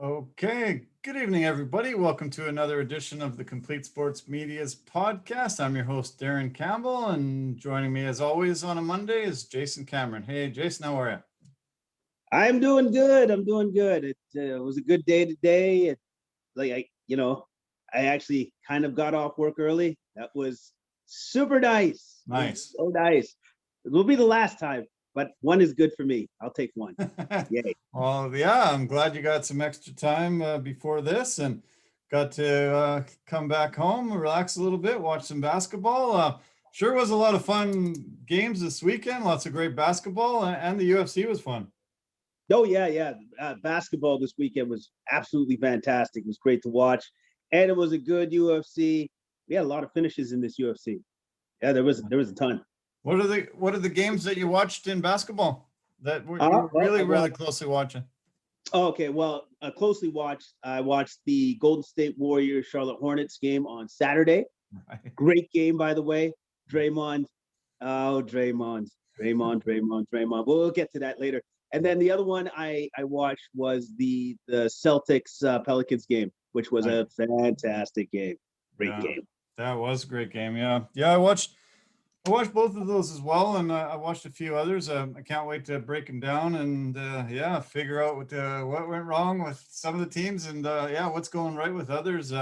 Okay, good evening, everybody. Welcome to another edition of the Complete Sports Media's podcast. I'm your host, Darren Campbell, and joining me as always on a Monday is Jason Cameron. Hey, Jason, how are you? I'm doing good. I'm doing good. It was a good day today. I actually kind of got off work early. That was super nice. It was Nice. so nice. It will be the last time, but one is good for me. I'll take one. Yay. Well, yeah, I'm glad you got some extra time before this and got to come back home, relax a little bit, watch some basketball. Sure was a lot of fun games this weekend. Lots of great basketball, and the UFC was fun. Oh, yeah. Basketball this weekend was absolutely fantastic. It was great to watch. And it was a good UFC. We had a lot of finishes in this UFC. Yeah, there was a ton. What are the games that you watched in basketball that you Uh, were well, I really watched, closely watching? okay, well, closely watched. I watched the Golden State Warriors Charlotte Hornets game on Saturday. Right. Great game, by the way. Draymond. Oh, Draymond. We'll get to that later. And then the other one I watched was the Celtics Pelicans game, which was Right. a fantastic game. Great Yeah, game. that was a great game. Yeah. I watched both of those as well, and I watched a few others. I can't wait to break them down and yeah, figure out what went wrong with some of the teams and yeah, what's going right with others.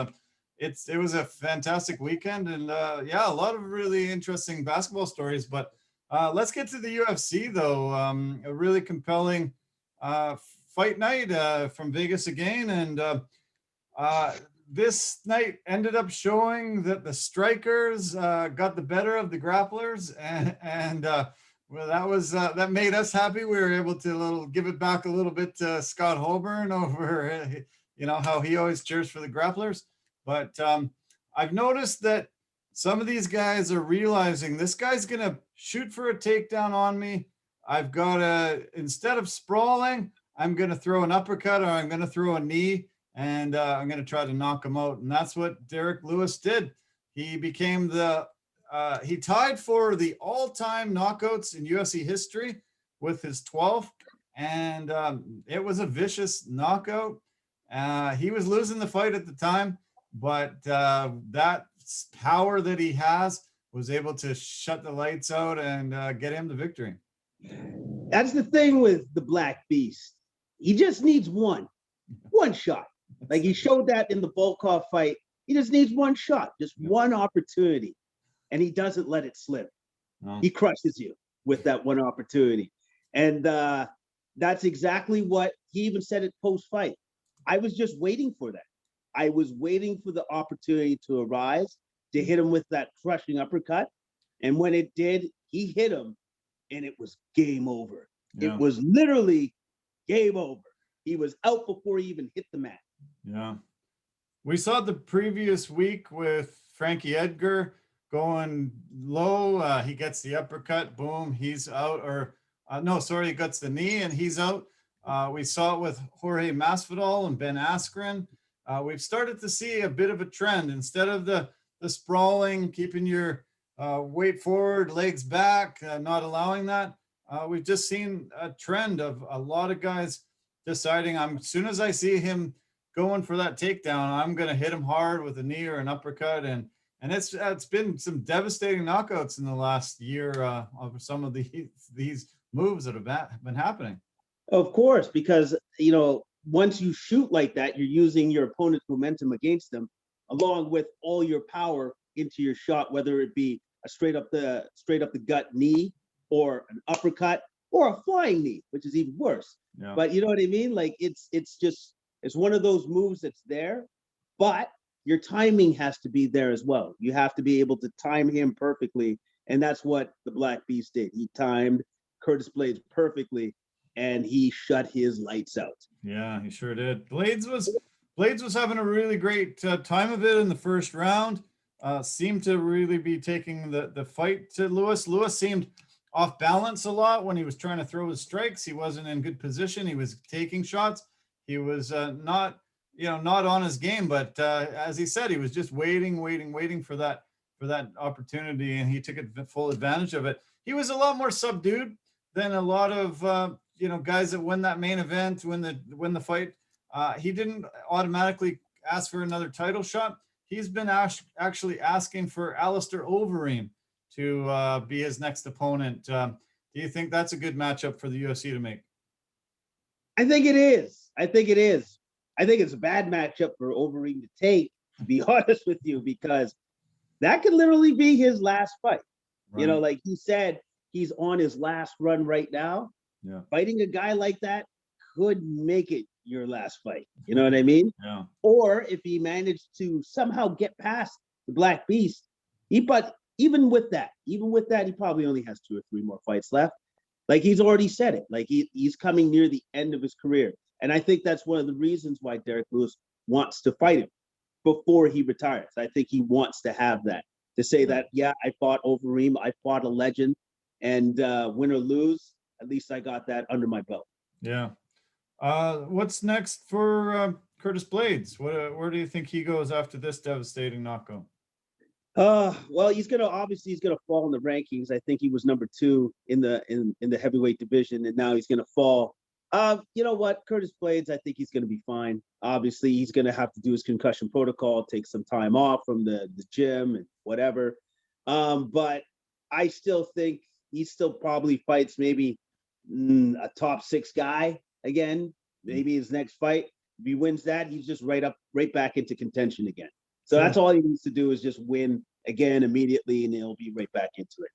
It was a fantastic weekend, and yeah, a lot of really interesting basketball stories. But let's get to the UFC though. A really compelling uh, fight night from Vegas again, and uh, this night ended up showing that the strikers got the better of the grapplers, and well, that made us happy. We were able to give it back a little bit to Scott Holborn over, how he always cheers for the grapplers. But I've noticed that some of these guys are realizing this guy's gonna shoot for a takedown on me. I've got to, instead of sprawling, I'm gonna throw an uppercut or I'm gonna throw a knee, and I'm going to try to knock him out. And that's what Derrick Lewis did. He became he tied for the all-time knockouts in UFC history with his 12th, and it was a vicious knockout. He was losing the fight at the time, but that power that he has was able to shut the lights out and get him the victory. That's the thing with the Black Beast. He just needs one shot. Like he showed that in the Volkov fight. He just needs one shot, just one opportunity, and he doesn't let it slip. No. He crushes you with that one opportunity. And that's exactly what he even said at post-fight. I was just waiting for that. I was waiting for the opportunity to arise to hit him with that crushing uppercut. And when it did, he hit him, and it was game over. Yeah. It was literally game over. He was out before he even hit the mat. Yeah. We saw the previous week with Frankie Edgar going low. He gets the uppercut, boom, he's out. Or no, sorry, he gets the knee and he's out. We saw it with Jorge Masvidal and Ben Askren. We've started to see a bit of a trend. Instead of the sprawling, keeping your weight forward, legs back, not allowing that, we've just seen a trend of a lot of guys deciding, as soon as I see him going for that takedown, I'm going to hit him hard with a knee or an uppercut. And it's been some devastating knockouts in the last year of some of these moves that have been happening. Of course, because, once you shoot like that, you're using your opponent's momentum against them, along with all your power into your shot, whether it be a straight up the gut knee or an uppercut or a flying knee, which is even worse. Yeah. But you know what I mean? Like it's one of those moves that's there, but your timing has to be there as well. You have to be able to time him perfectly. And that's what the Black Beast did. He timed Curtis Blaydes perfectly, and he shut his lights out. Yeah, he sure did. Blaydes was having a really great time of it in the first round. Seemed to really be taking the fight to Lewis. Lewis seemed off balance a lot when he was trying to throw his strikes. He wasn't in good position. He was taking shots. He was not on his game. But as he said, he was just waiting for that opportunity, and he took full advantage of it. He was a lot more subdued than a lot of guys that win that main event, win the fight. he didn't automatically ask for another title shot. He's been actually asking for Alistair Overeem to be his next opponent. Do you think that's a good matchup for the UFC to make? I think it is. I think it is. I think it's a bad matchup for Overeem to take, to be honest with you, because that could literally be his last fight. Right. You know, like he said, he's on his last run right now. Yeah. Fighting a guy like that could make it your last fight. You know what I mean? Yeah. Or if he managed to somehow get past the Black Beast, but even with that, he probably only has 2 or 3 more fights left. Like he's already said it. Like he's coming near the end of his career. And I think that's one of the reasons why Derrick Lewis wants to fight him before he retires. I think he wants to have that, to say that, yeah, I fought Overeem, I fought a legend, and win or lose, at least I got that under my belt. Yeah. What's next for Curtis Blaydes? Where do you think he goes after this devastating knockout? Well, he's gonna fall in the rankings. I think he was number 2 in the heavyweight division, and now he's gonna fall. You know what, Curtis Blaydes, I think he's gonna be fine. Obviously, he's gonna have to do his concussion protocol, take some time off from the gym and whatever. But I still think he still probably fights maybe a top 6 guy again. Maybe his next fight, if he wins that, he's just right back into contention again. So that's all he needs to do, is just win again immediately, and he'll be right back into it.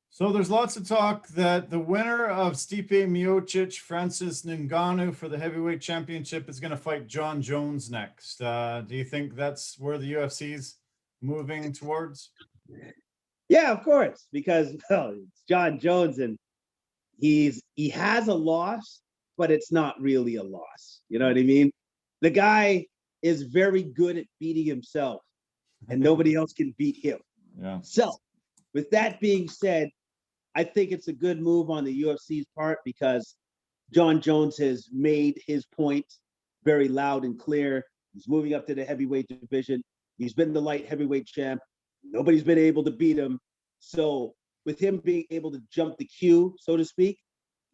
So there's lots of talk that the winner of Stipe Miocic, Francis Ngannou for the heavyweight championship is going to fight John Jones next. Do you think that's where the UFC's moving towards? Yeah, of course, because it's John Jones, and he has a loss, but it's not really a loss. You know what I mean? The guy is very good at beating himself, and nobody else can beat him. Yeah. So, with that being said, I think it's a good move on the UFC's part, because John Jones has made his point very loud and clear. He's moving up to the heavyweight division. He's been the light heavyweight champ. Nobody's been able to beat him. So with him being able to jump the queue, so to speak,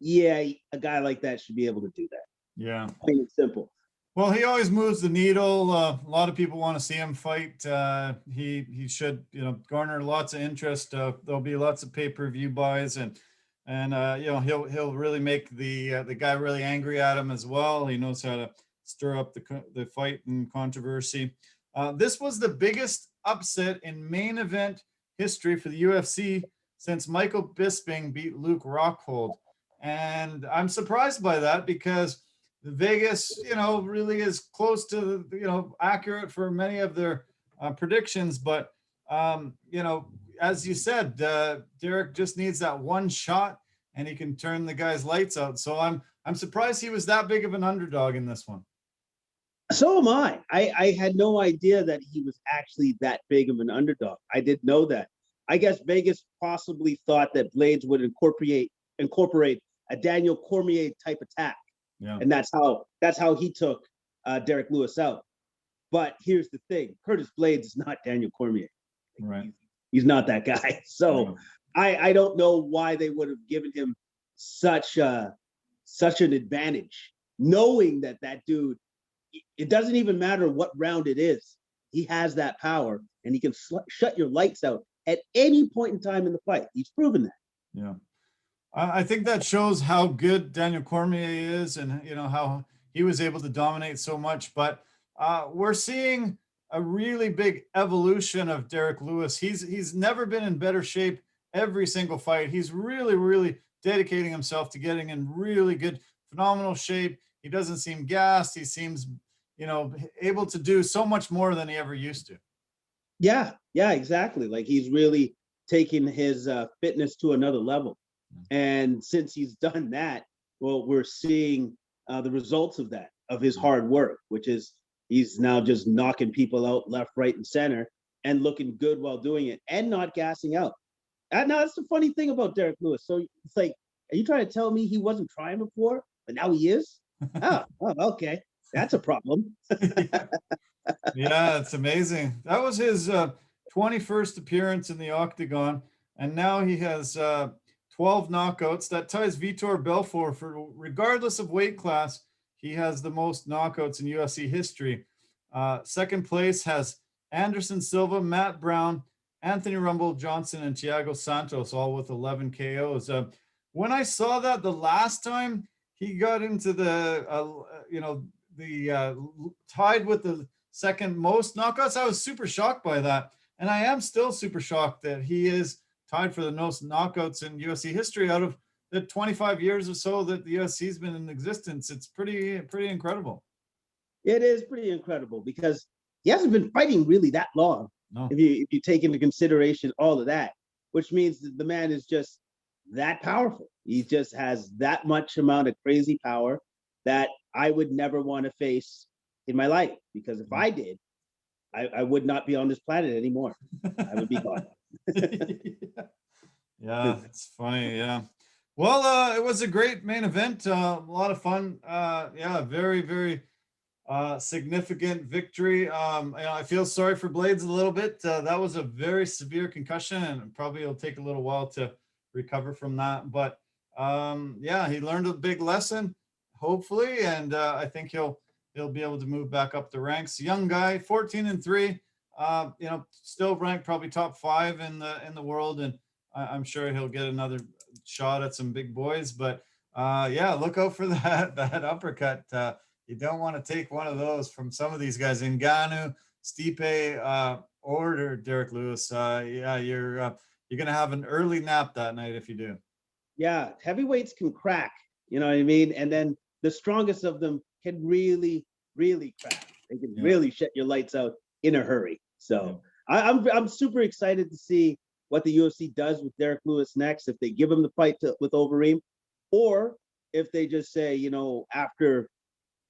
yeah, a guy like that should be able to do that. Yeah. Plain and simple. Well, he always moves the needle. A lot of people want to see him fight. He should, garner lots of interest. There'll be lots of pay-per-view buys, and he'll really make the guy really angry at him as well. He knows how to stir up the fight and controversy. This was the biggest upset in main event history for the UFC since Michael Bisping beat Luke Rockhold, and I'm surprised by that, because Vegas, really is close to, accurate for many of their predictions. But, as you said, Derrick just needs that one shot and he can turn the guy's lights out. So I'm surprised he was that big of an underdog in this one. So am I. I had no idea that he was actually that big of an underdog. I didn't know that. I guess Vegas possibly thought that Blaydes would incorporate a Daniel Cormier type attack. Yeah. And that's how he took Derrick Lewis out. But here's the thing: Curtis Blaydes is not Daniel Cormier. Right. He's not that guy. So I don't know why they would have given him such an advantage, knowing that dude, it doesn't even matter what round it is. He has that power, and he can shut your lights out at any point in time in the fight. He's proven that. Yeah. I think that shows how good Daniel Cormier is, and how he was able to dominate so much. But we're seeing a really big evolution of Derrick Lewis. He's never been in better shape every single fight. He's really, really dedicating himself to getting in really good, phenomenal shape. He doesn't seem gassed. He seems, able to do so much more than he ever used to. Yeah, exactly. Like he's really taking his fitness to another level. And since he's done that, well, we're seeing the results of that, of his hard work, which is he's now just knocking people out left, right, and center, and looking good while doing it, and not gassing out. And now that's the funny thing about Derrick Lewis. So it's like, are you trying to tell me he wasn't trying before, but now he is? Oh, okay. That's a problem. Yeah, it's amazing. That was his 21st appearance in the octagon, and now he has 12 knockouts. That ties Vitor Belfort for, regardless of weight class, he has the most knockouts in UFC history. Second place has Anderson Silva, Matt Brown, Anthony Rumble Johnson, and Thiago Santos, all with 11 KOs. When I saw that the last time he got into the, tied with the second most knockouts, I was super shocked by that. And I am still super shocked that he is tied for the most knockouts in UFC history out of the 25 years or so that the UFC has been in existence. It's pretty incredible. It is pretty incredible because he hasn't been fighting really that long. No. If you take into consideration all of that, which means that the man is just that powerful. He just has that much amount of crazy power that I would never want to face in my life, because if I did, I would not be on this planet anymore. I would be gone. Yeah, it's funny. Yeah. Well, it was a great main event. A lot of fun. Very, very significant victory. I feel sorry for Blaydes a little bit. That was a very severe concussion, and probably it'll take a little while to recover from that. But he learned a big lesson, hopefully, and I think he'll be able to move back up the ranks. Young guy, 14-3. Still ranked probably top 5 in the world, and I'm sure he'll get another shot at some big boys. But look out for that uppercut. You don't want to take one of those from some of these guys, Ngannou, Stipe, or Derrick Lewis. You're gonna have an early nap that night if you do. Yeah, heavyweights can crack, you know what I mean? And then the strongest of them can really, really crack. They can really shut your lights out in a hurry. So I'm super excited to see what the UFC does with Derrick Lewis next, if they give him the fight with Overeem, or if they just say, after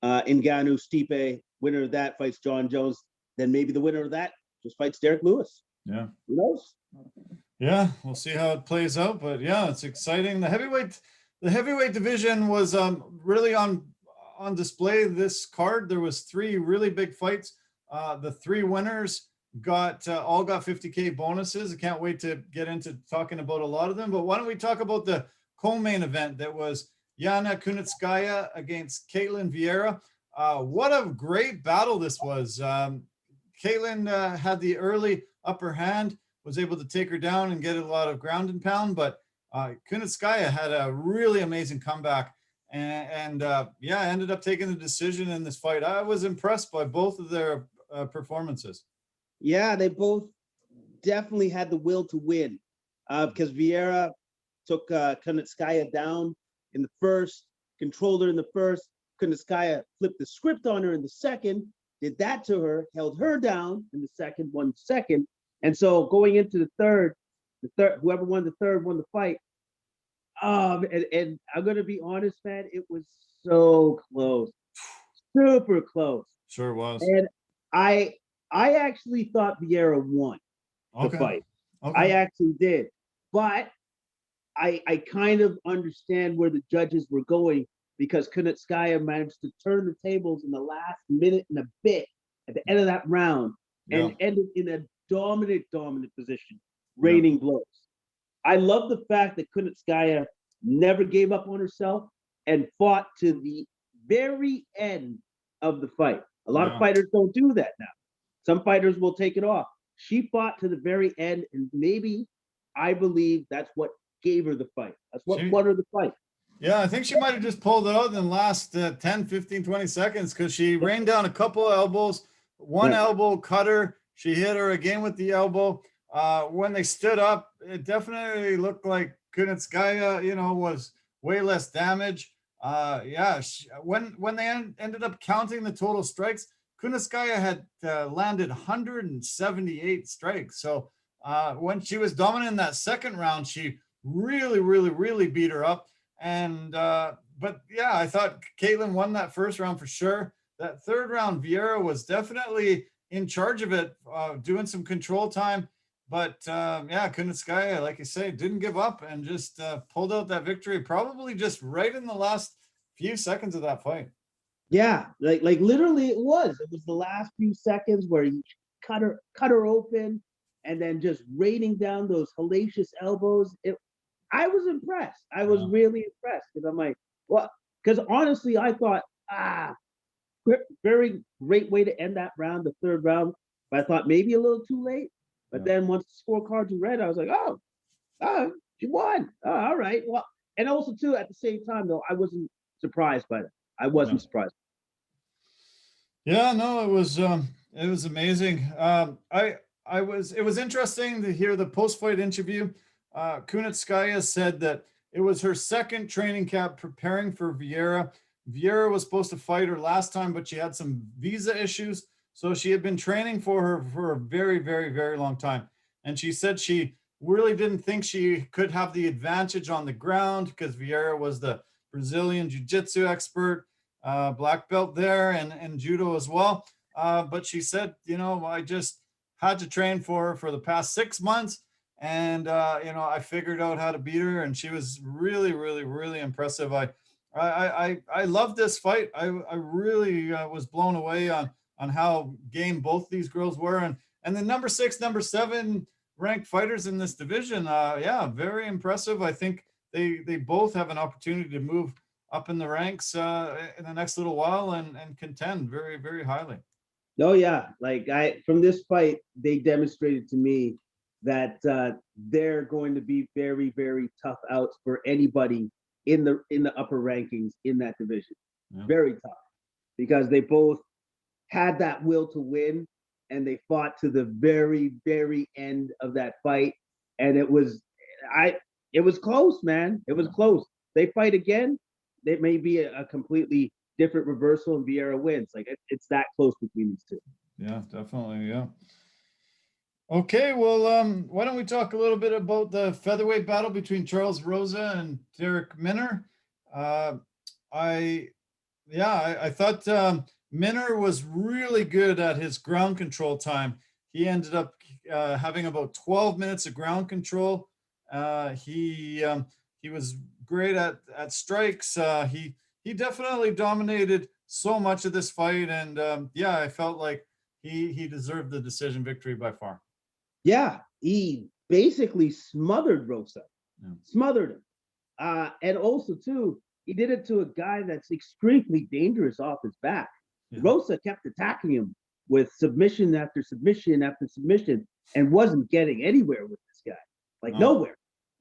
Ngannou, Stipe, winner of that fights John Jones, then maybe the winner of that just fights Derrick Lewis. Yeah. Who knows? Yeah, we'll see how it plays out, but yeah, it's exciting. The heavyweight division was really on display this card. There was 3 really big fights. The 3 winners all got 50K bonuses. I can't wait to get into talking about a lot of them, but why don't we talk about the co-main event that was Jana Kunitskaya against Ketlen Vieira. What a great battle this was. Ketlen had the early upper hand, was able to take her down and get a lot of ground and pound, but Kunitskaya had a really amazing comeback and ended up taking the decision in this fight. I was impressed by both of their performances. Yeah, they both definitely had the will to win because Vieira took Kunitskaya down in the first, controlled her in the first. Kunitskaya flipped the script on her in the second, did that to her, held her down in the second, won the second. And so going into the third, whoever won the third won the fight. And I'm going to be honest, man, it was so close, super close. Sure was. And I actually thought Vieira won the fight. Okay. I actually did. But I kind of understand where the judges were going, because Kunitskaya managed to turn the tables in the last minute and a bit at the end of that round and ended in a dominant position, raining blows. I love the fact that Kunitskaya never gave up on herself and fought to the very end of the fight. A lot of fighters don't do that now. Some fighters will take it off. She fought to the very end, and maybe, I believe, that's what gave her the fight. That's what won her the fight. Yeah, I think she might have just pulled it out in the last 10, 15, 20 seconds, because she rained down a couple of elbows. One elbow cut her. She hit her again with the elbow. When they stood up, it definitely looked like Kunitskaya, was way less damage. When they ended up counting the total strikes, Kunitskaya had landed 178 strikes. So when she was dominant in that second round, she really beat her up. And I thought Ketlen won that first round for sure. That third round, Vieira was definitely in charge of it, doing some control time. But Kunitskaya, like you say, didn't give up and just pulled out that victory, probably just right in the last few seconds of that fight. Yeah, like literally it was the last few seconds where he cut her open and then just raining down those hellacious elbows. I was impressed. I was really impressed, because I'm like, well, because honestly, I thought very great way to end that round, the third round. But I thought maybe a little too late. But then once the scorecards were read, I was like, she won. Oh, all right. Well, and also too, at the same time though, I wasn't surprised by that. I wasn't surprised. Yeah, no, it was amazing. It was interesting to hear the post-fight interview. Kunitskaya said that it was her second training camp preparing for Vieira. Vieira was supposed to fight her last time, but she had some visa issues. So she had been training for her for a very, very, very long time. And she said she really didn't think she could have the advantage on the ground because Vieira was the Brazilian jiu-jitsu expert, black belt there, and judo as well. But she said, I just had to train for her for the past 6 months. And, I figured out how to beat her. And she was really, really, really impressive. I love this fight. I really was blown away on how game both these girls were. And the number 6, number 7 ranked fighters in this division. Very impressive. I think they both have an opportunity to move up in the ranks in the next little while and contend very, very highly. Oh yeah, from this fight, they demonstrated to me that they're going to be very, very tough outs for anybody in the upper rankings in that division. Yeah. Very tough, because they both had that will to win, and they fought to the very, very end of that fight. And it was close, man. It was close. They fight again, it may be a completely different reversal and Vieira wins. It's that close between these two. Yeah, definitely. Yeah. Okay, well, why don't we talk a little bit about the featherweight battle between Charles Rosa and Derrick Minner? I thought Minner was really good at his ground control time. He ended up having about 12 minutes of ground control. He was great at strikes. He definitely dominated so much of this fight, and I felt like he deserved the decision victory by far. Yeah, he basically smothered Rosa, smothered him, and also too, he did it to a guy that's extremely dangerous off his back. Yeah. Rosa kept attacking him with submission after submission after submission, and wasn't getting anywhere with this guy.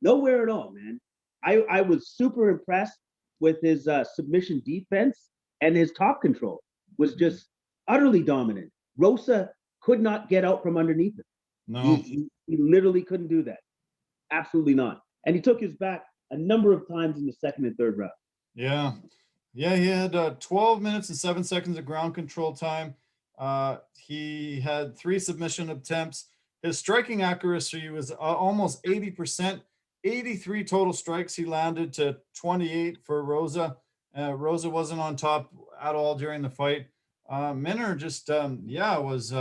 Nowhere at all, man. I was super impressed with his submission defense, and his top control was just utterly dominant. Rosa could not get out from underneath him. No, he literally couldn't do that. Absolutely not. And he took his back a number of times in the second and third round. Yeah, he had 12 minutes and 7 seconds of ground control time. He had 3 submission attempts. His striking accuracy was almost 80%. 83 total strikes he landed to 28 for Rosa. Rosa wasn't on top at all during the fight. Minner just was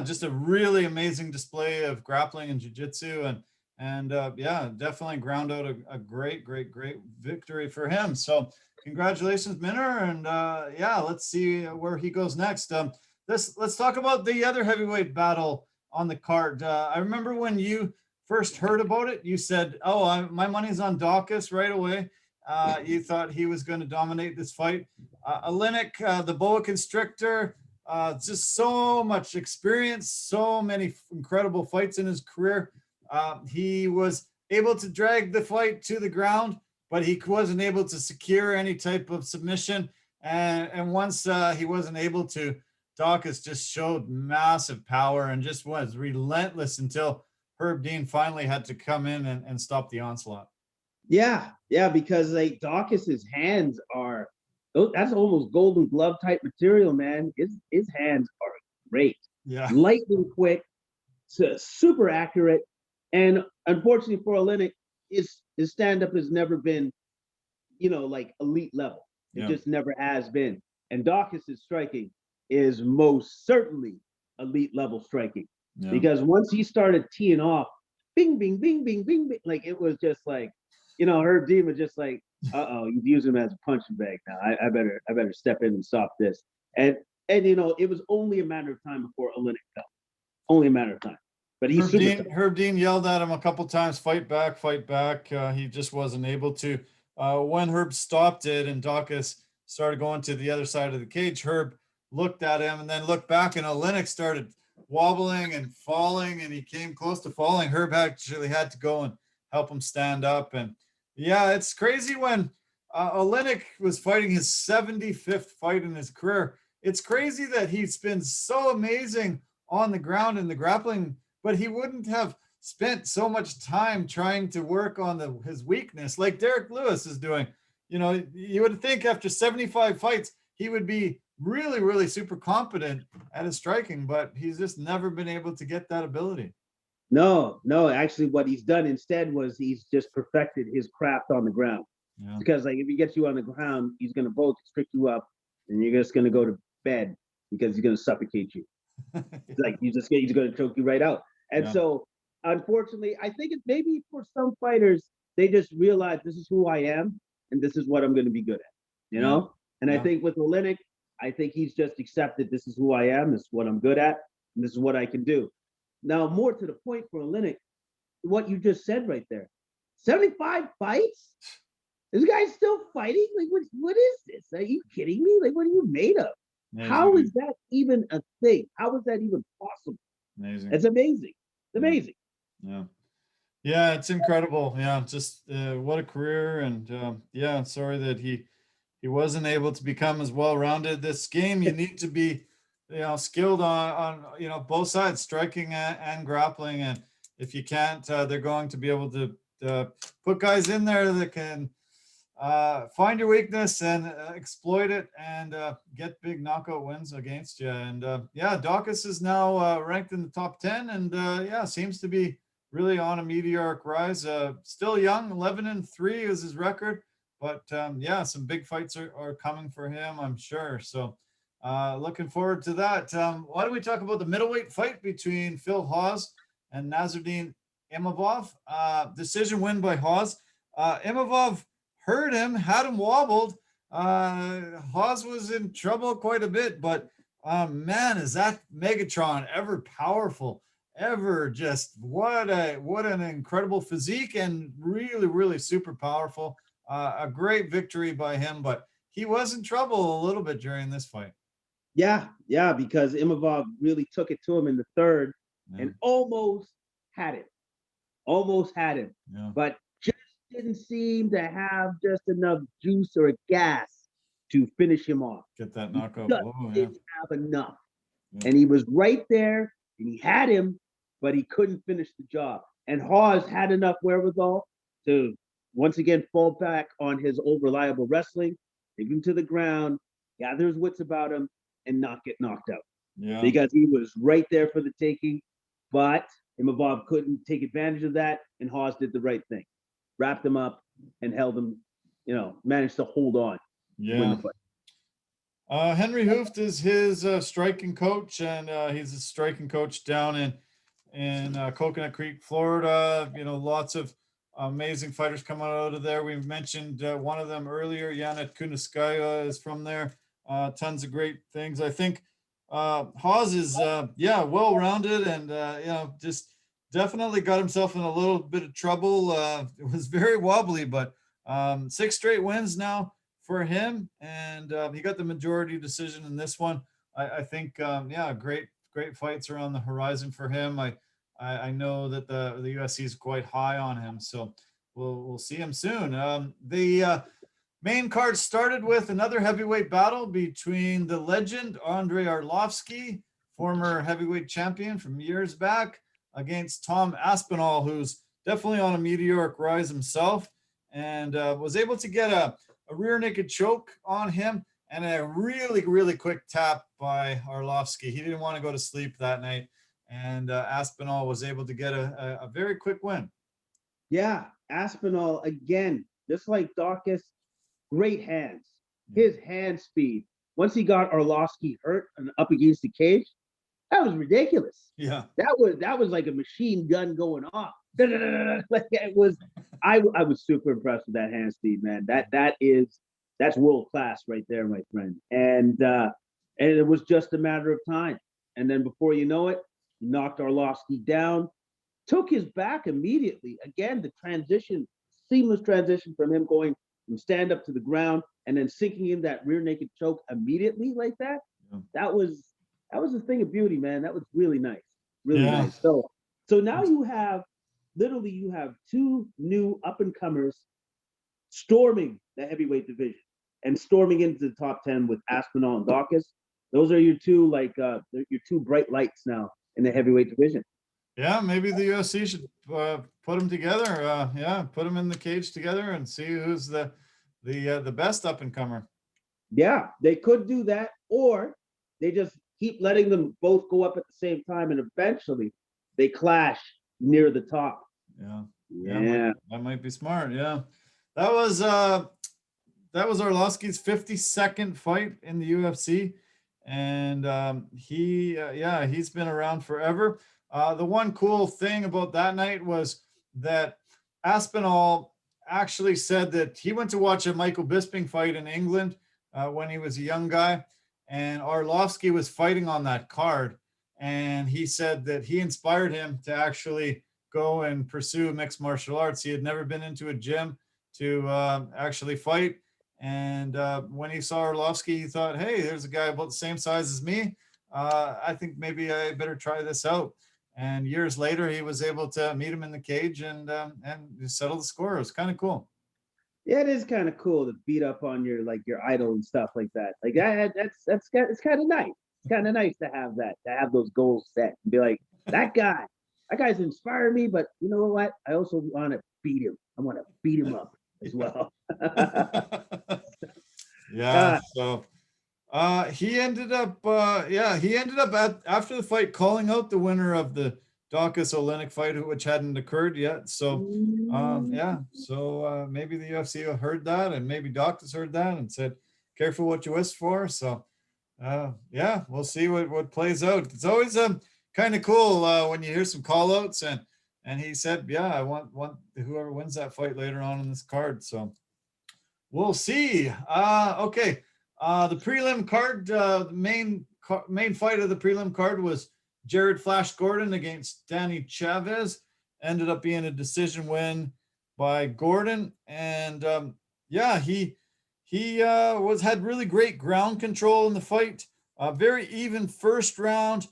just a really amazing display of grappling and jiu-jitsu, and definitely ground out a great victory for him. So congratulations, Minner, and let's see where he goes next. Let's talk about the other heavyweight battle on the card. I remember when you first heard about it, you said, my money's on Dawkins right away. You thought he was going to dominate this fight. Oleinik, the boa constrictor, just so much experience, so many incredible fights in his career. He was able to drag the fight to the ground, but he wasn't able to secure any type of submission. And once he wasn't able to, Dawkins just showed massive power and just was relentless until Herb Dean finally had to come in and stop the onslaught. Yeah, because Dawkins' hands are, that's almost Golden Glove type material, man. His hands are great. Yeah, lightning quick, super accurate, and unfortunately for Oleinik, his stand-up has never been, elite level. It just never has been. And Dawkins' striking is most certainly elite level striking. Yeah. Because once he started teeing off, bing, bing, bing, bing, bing, bing, it was just Herb Dean was just you've used him as a punching bag now. I better step in and stop this. And it was only a matter of time before Oleinik fell. Only a matter of time. But Herb Dean yelled at him a couple times, fight back. He just wasn't able to. When Herb stopped it and Dawkins started going to the other side of the cage, Herb looked at him and then looked back, and Olynyk started wobbling and falling, and he came close to falling. Herb actually had to go and help him stand up. And yeah, it's crazy when Olynyk was fighting his 75th fight in his career. It's crazy that he's been so amazing on the ground in the grappling, but he wouldn't have spent so much time trying to work on his weakness like Derrick Lewis is doing. You know, you would think after 75 fights, he would be really, really super competent at his striking, but he's just never been able to get that ability. No, actually what he's done instead was he's just perfected his craft on the ground. Yeah. Because like if he gets you on the ground, he's going to both strict you up and you're just going to go to bed because he's going to suffocate you. Like he's going to choke you right out. And so unfortunately, I think it's maybe for some fighters, they just realize this is who I am and this is what I'm going to be good at, you know? And I think with Olynyk, I think he's just accepted this is who I am, this is what I'm good at, and this is what I can do. Now, more to the point for Olynyk, what you just said right there. 75 fights? This guy's still fighting? Like, what is this? Are you kidding me? Like, what are you made of? Amazing. How is that even a thing? How is that even possible? Amazing. It's amazing. It's amazing. Yeah. Yeah, it's incredible. Yeah, just what a career. And yeah, sorry that he wasn't able to become as well-rounded. This game, you need to be, skilled on both sides, striking and grappling. And if you can't, they're going to be able to put guys in there that can find your weakness and exploit it and get big knockout wins against you. And Daukaus is now ranked in the top 10 and seems to be really on a meteoric rise. Still young, 11-3 is his record, but some big fights are coming for him, I'm sure. So looking forward to that. Why don't we talk about the middleweight fight between Phil Hawes and Nazardeen Amabov? Decision win by Hawes. Amabov hurt him, had him wobbled. Hawes was in trouble quite a bit, but man, is that Megatron ever powerful, ever just what an incredible physique and really, really super powerful. A great victory by him, but he was in trouble a little bit during this fight. Yeah, because Amabov really took it to him in the third and almost had him. But just didn't seem to have just enough juice or gas to finish him off. Get that knockout blow. Didn't have enough. Yeah. And he was right there and he had him, but he couldn't finish the job. And Hawes had enough wherewithal to once again fall back on his old reliable wrestling, take him to the ground, gather his wits about him, and not get knocked out. Yeah. Because he was right there for the taking, but Amabov couldn't take advantage of that, and Hawes did the right thing. Wrapped him up and held him, managed to hold on. Yeah. Henry Hooft is his striking coach, and he's a striking coach down in Coconut Creek, Florida. Lots of amazing fighters coming out of there. We mentioned one of them earlier. Jana Kunitskaya is from there. Tons of great things. I think Hawes is well-rounded and just definitely got himself in a little bit of trouble. It was very wobbly, but 6 straight wins now for him, and he got the majority decision in this one. I think great fights are on the horizon for him. I know that the UFC is quite high on him, so we'll see him soon. The main card started with another heavyweight battle between the legend Andre Arlovski, former heavyweight champion from years back, against Tom Aspinall, who's definitely on a meteoric rise himself, and was able to get a rear naked choke on him and a really, really quick tap by Arlovski. He didn't want to go to sleep that night, and Aspinall was able to get a very quick win. Yeah, Aspinall, again, just like Daukaus, great hands. His hand speed. Once he got Arlovski hurt and up against the cage, that was ridiculous. Yeah, that was like a machine gun going off. Like it was. I was super impressed with that hand speed, man. That's world class right there, my friend. And it was just a matter of time. And then before you know it, he knocked Arlovski down, took his back immediately. Again, the seamless transition from him going from stand up to the ground and then sinking in that rear naked choke immediately like that. Yeah. That was a thing of beauty, man. That was really nice, really Yeah. nice. So now you have two new up and comers storming the heavyweight division and storming into the top 10 with Aspinall and Dawkins. Those are your two your two bright lights now in the heavyweight division. Yeah, maybe the UFC should put them together. Yeah, put them in the cage together and see who's the best up and comer. Yeah, they could do that, or they just keep letting them both go up at the same time, and eventually they clash near the top. Yeah, Yeah, that might be smart. Yeah, that was Arlovski's 52nd fight in the UFC, and he's been around forever. The one cool thing about that night was that Aspinall actually said that he went to watch a Michael Bisping fight in England when he was a young guy, and Arlovski was fighting on that card, and he said that he inspired him to actually go and pursue mixed martial arts. He had never been into a gym to actually fight, and when he saw Arlovski, he thought, hey, there's a guy about the same size as me. I think maybe I better try this out. And years later, he was able to meet him in the cage and settle the score. It was kind of cool. yeah, it is kind of cool to beat up on your idol and stuff like that. Like it's kind of nice. It's kind of nice to have those goals set and be like, that guy's inspired me, but you know what? I also want to beat him. I want to beat him up as well. Yeah. So he ended up after the fight calling out the winner of the Dawkins Oleinik fight, which hadn't occurred yet. So maybe the UFC heard that, and maybe Dawkins heard that and said, careful what you wish for. So we'll see what plays out. It's always kind of cool when you hear some call outs, and he said, yeah, I want whoever wins that fight later on in this card. So we'll see. Okay. The prelim card, the main fight of the prelim card was Jared Flash Gordon against Danny Chavez. Ended up being a decision win by Gordon, and he had really great ground control in the fight. Very even first round,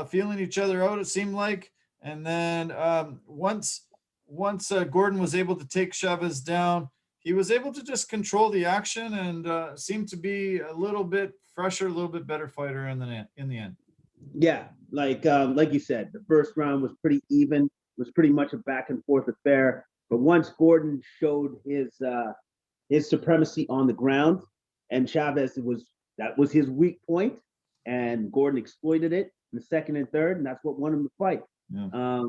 feeling each other out, it seemed like, and then once Gordon was able to take Chavez down, he was able to just control the action and seemed to be a little bit fresher, a little bit better fighter in the end. Yeah, like you said, the first round was pretty even. It was pretty much a back and forth affair. But once Gordon showed his supremacy on the ground, and Chavez that was his weak point, and Gordon exploited it in the second and third, and that's what won him the fight. Yeah.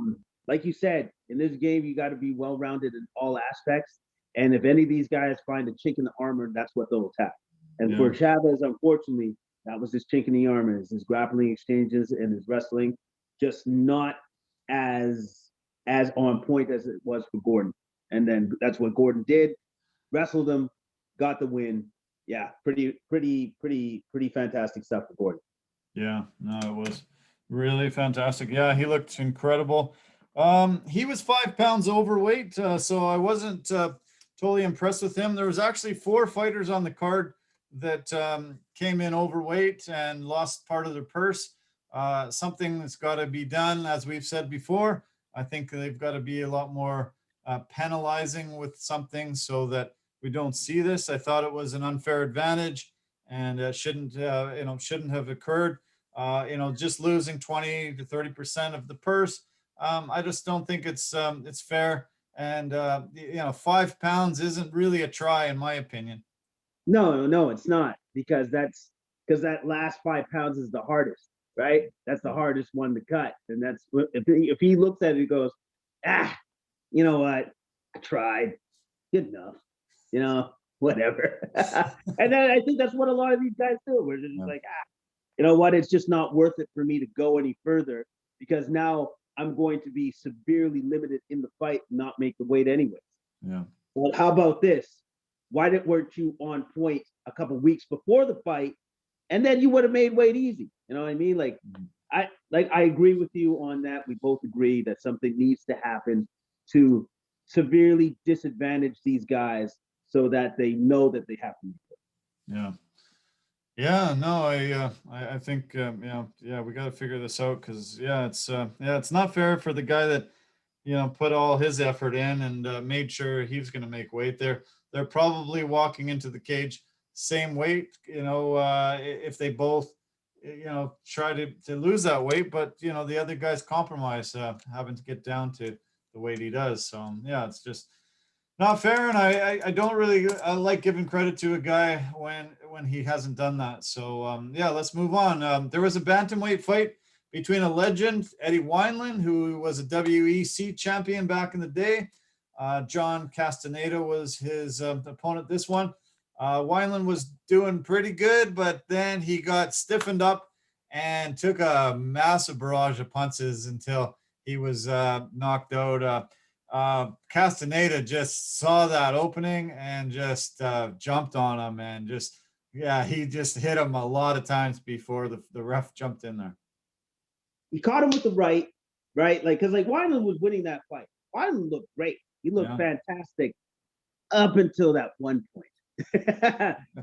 Like you said, in this game, you got to be well-rounded in all aspects. And if any of these guys find a chink in the armor, that's what they'll attack. And for Chavez, unfortunately, that was his chink in the armor, his grappling exchanges and his wrestling, just not as on point as it was for Gordon. And then that's what Gordon did, wrestled him, got the win. Yeah, pretty fantastic stuff for Gordon. Yeah, no, it was really fantastic. Yeah, he looked incredible. He was 5 pounds overweight, so I wasn't totally impressed with him. There was actually 4 fighters on the card that came in overweight and lost part of their purse. Something that's got to be done, as we've said before. I think they've got to be a lot more penalizing with something so that we don't see this. I thought it was an unfair advantage, and it shouldn't have occurred. Just losing 20 to 30% of the purse. I just don't think it's fair. And 5 pounds isn't really a try, in my opinion. No, it's not, because that last 5 pounds is the hardest, right? That's the hardest one to cut, and that's if he looks at it, he goes, you know what? I tried, good enough, whatever. And then I think that's what a lot of these guys do. We're just like, you know what? It's just not worth it for me to go any further, because now I'm going to be severely limited in the fight and not make the weight anyways. Yeah. Well, how about this? Why weren't you on point a couple weeks before the fight, and then you would have made weight easy? You know what I mean? Like, I agree with you on that. We both agree that something needs to happen to severely disadvantage these guys so that they know that they have to. Yeah. Yeah, no, I think, yeah, we got to figure this out because, yeah, it's not fair for the guy that, put all his effort in and made sure he was going to make weight. They're probably walking into the cage same weight, if they both, try to lose that weight, but the other guys compromise, having to get down to the weight he does. So yeah, it's just not fair, and I don't really like giving credit to a guy when he hasn't done that. So yeah, let's move on. There was a bantamweight fight between a legend, Eddie Wineland, who was a WEC champion back in the day. John Castaneda was his opponent. This one, Wineland was doing pretty good, but then he got stiffened up and took a massive barrage of punches until he was knocked out. Castaneda just saw that opening and just jumped on him and just, yeah, he just hit him a lot of times before the ref jumped in there. He caught him with the right, like because like Wineland was winning that fight. Wineland looked great. He looked fantastic up until that one point.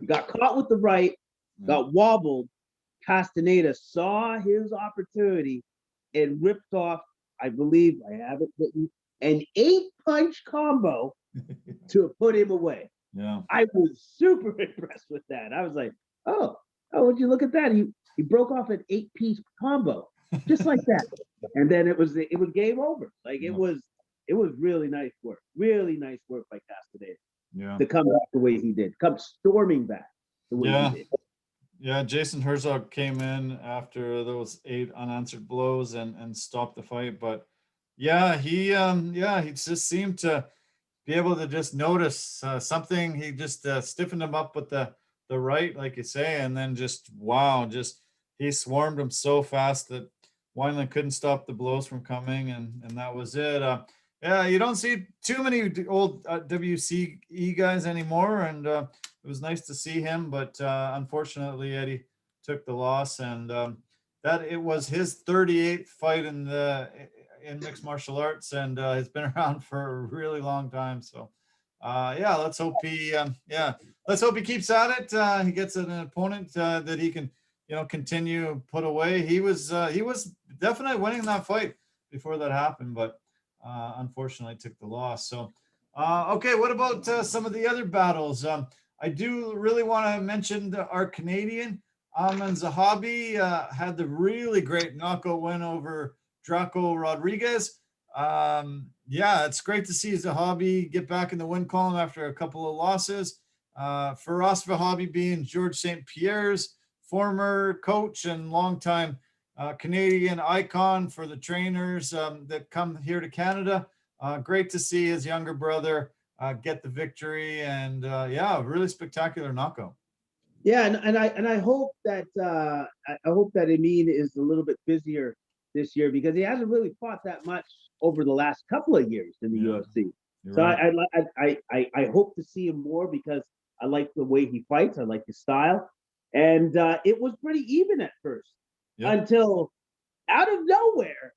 He got caught with the right, got wobbled. Castaneda saw his opportunity and ripped off, I believe I have it written, an 8-punch combo to put him away. Yeah. I was super impressed with that. I was like, oh, would you look at that? He broke off an 8-piece combo just like that. And then it was game over. Like it was really nice work. Really nice work by Castaneda. Yeah. To come back the way he did. Come storming back the way he did. Yeah, Jason Herzog came in after those 8 unanswered blows and stopped the fight. But yeah, he just seemed to be able to just notice something. He just stiffened him up with the right, like you say, and then just he swarmed him so fast that Wineland couldn't stop the blows from coming, and that was it. Yeah, you don't see too many old WCE guys anymore, and it was nice to see him, but unfortunately Eddie took the loss, and that it was his 38th fight in mixed martial arts, and he's been around for a really long time. So yeah, let's hope he keeps at it. He gets an opponent that he can continue put away. He was definitely winning that fight before that happened, but unfortunately took the loss. So okay, what about some of the other battles? I do really want to mention our Canadian Aman Zahabi had the really great knockout win over Draco Rodriguez. Yeah, it's great to see Zahabi get back in the win column after a couple of losses. Firas Zahabi being George St. Pierre's former coach and longtime Canadian icon for the trainers that come here to Canada. Great to see his younger brother get the victory, and yeah, really spectacular knockout. Yeah, and I hope that Amin is a little bit busier this year because he hasn't really fought that much over the last couple of years in the UFC. So right. I hope to see him more because I like the way he fights. I like his style, and it was pretty even at first until out of nowhere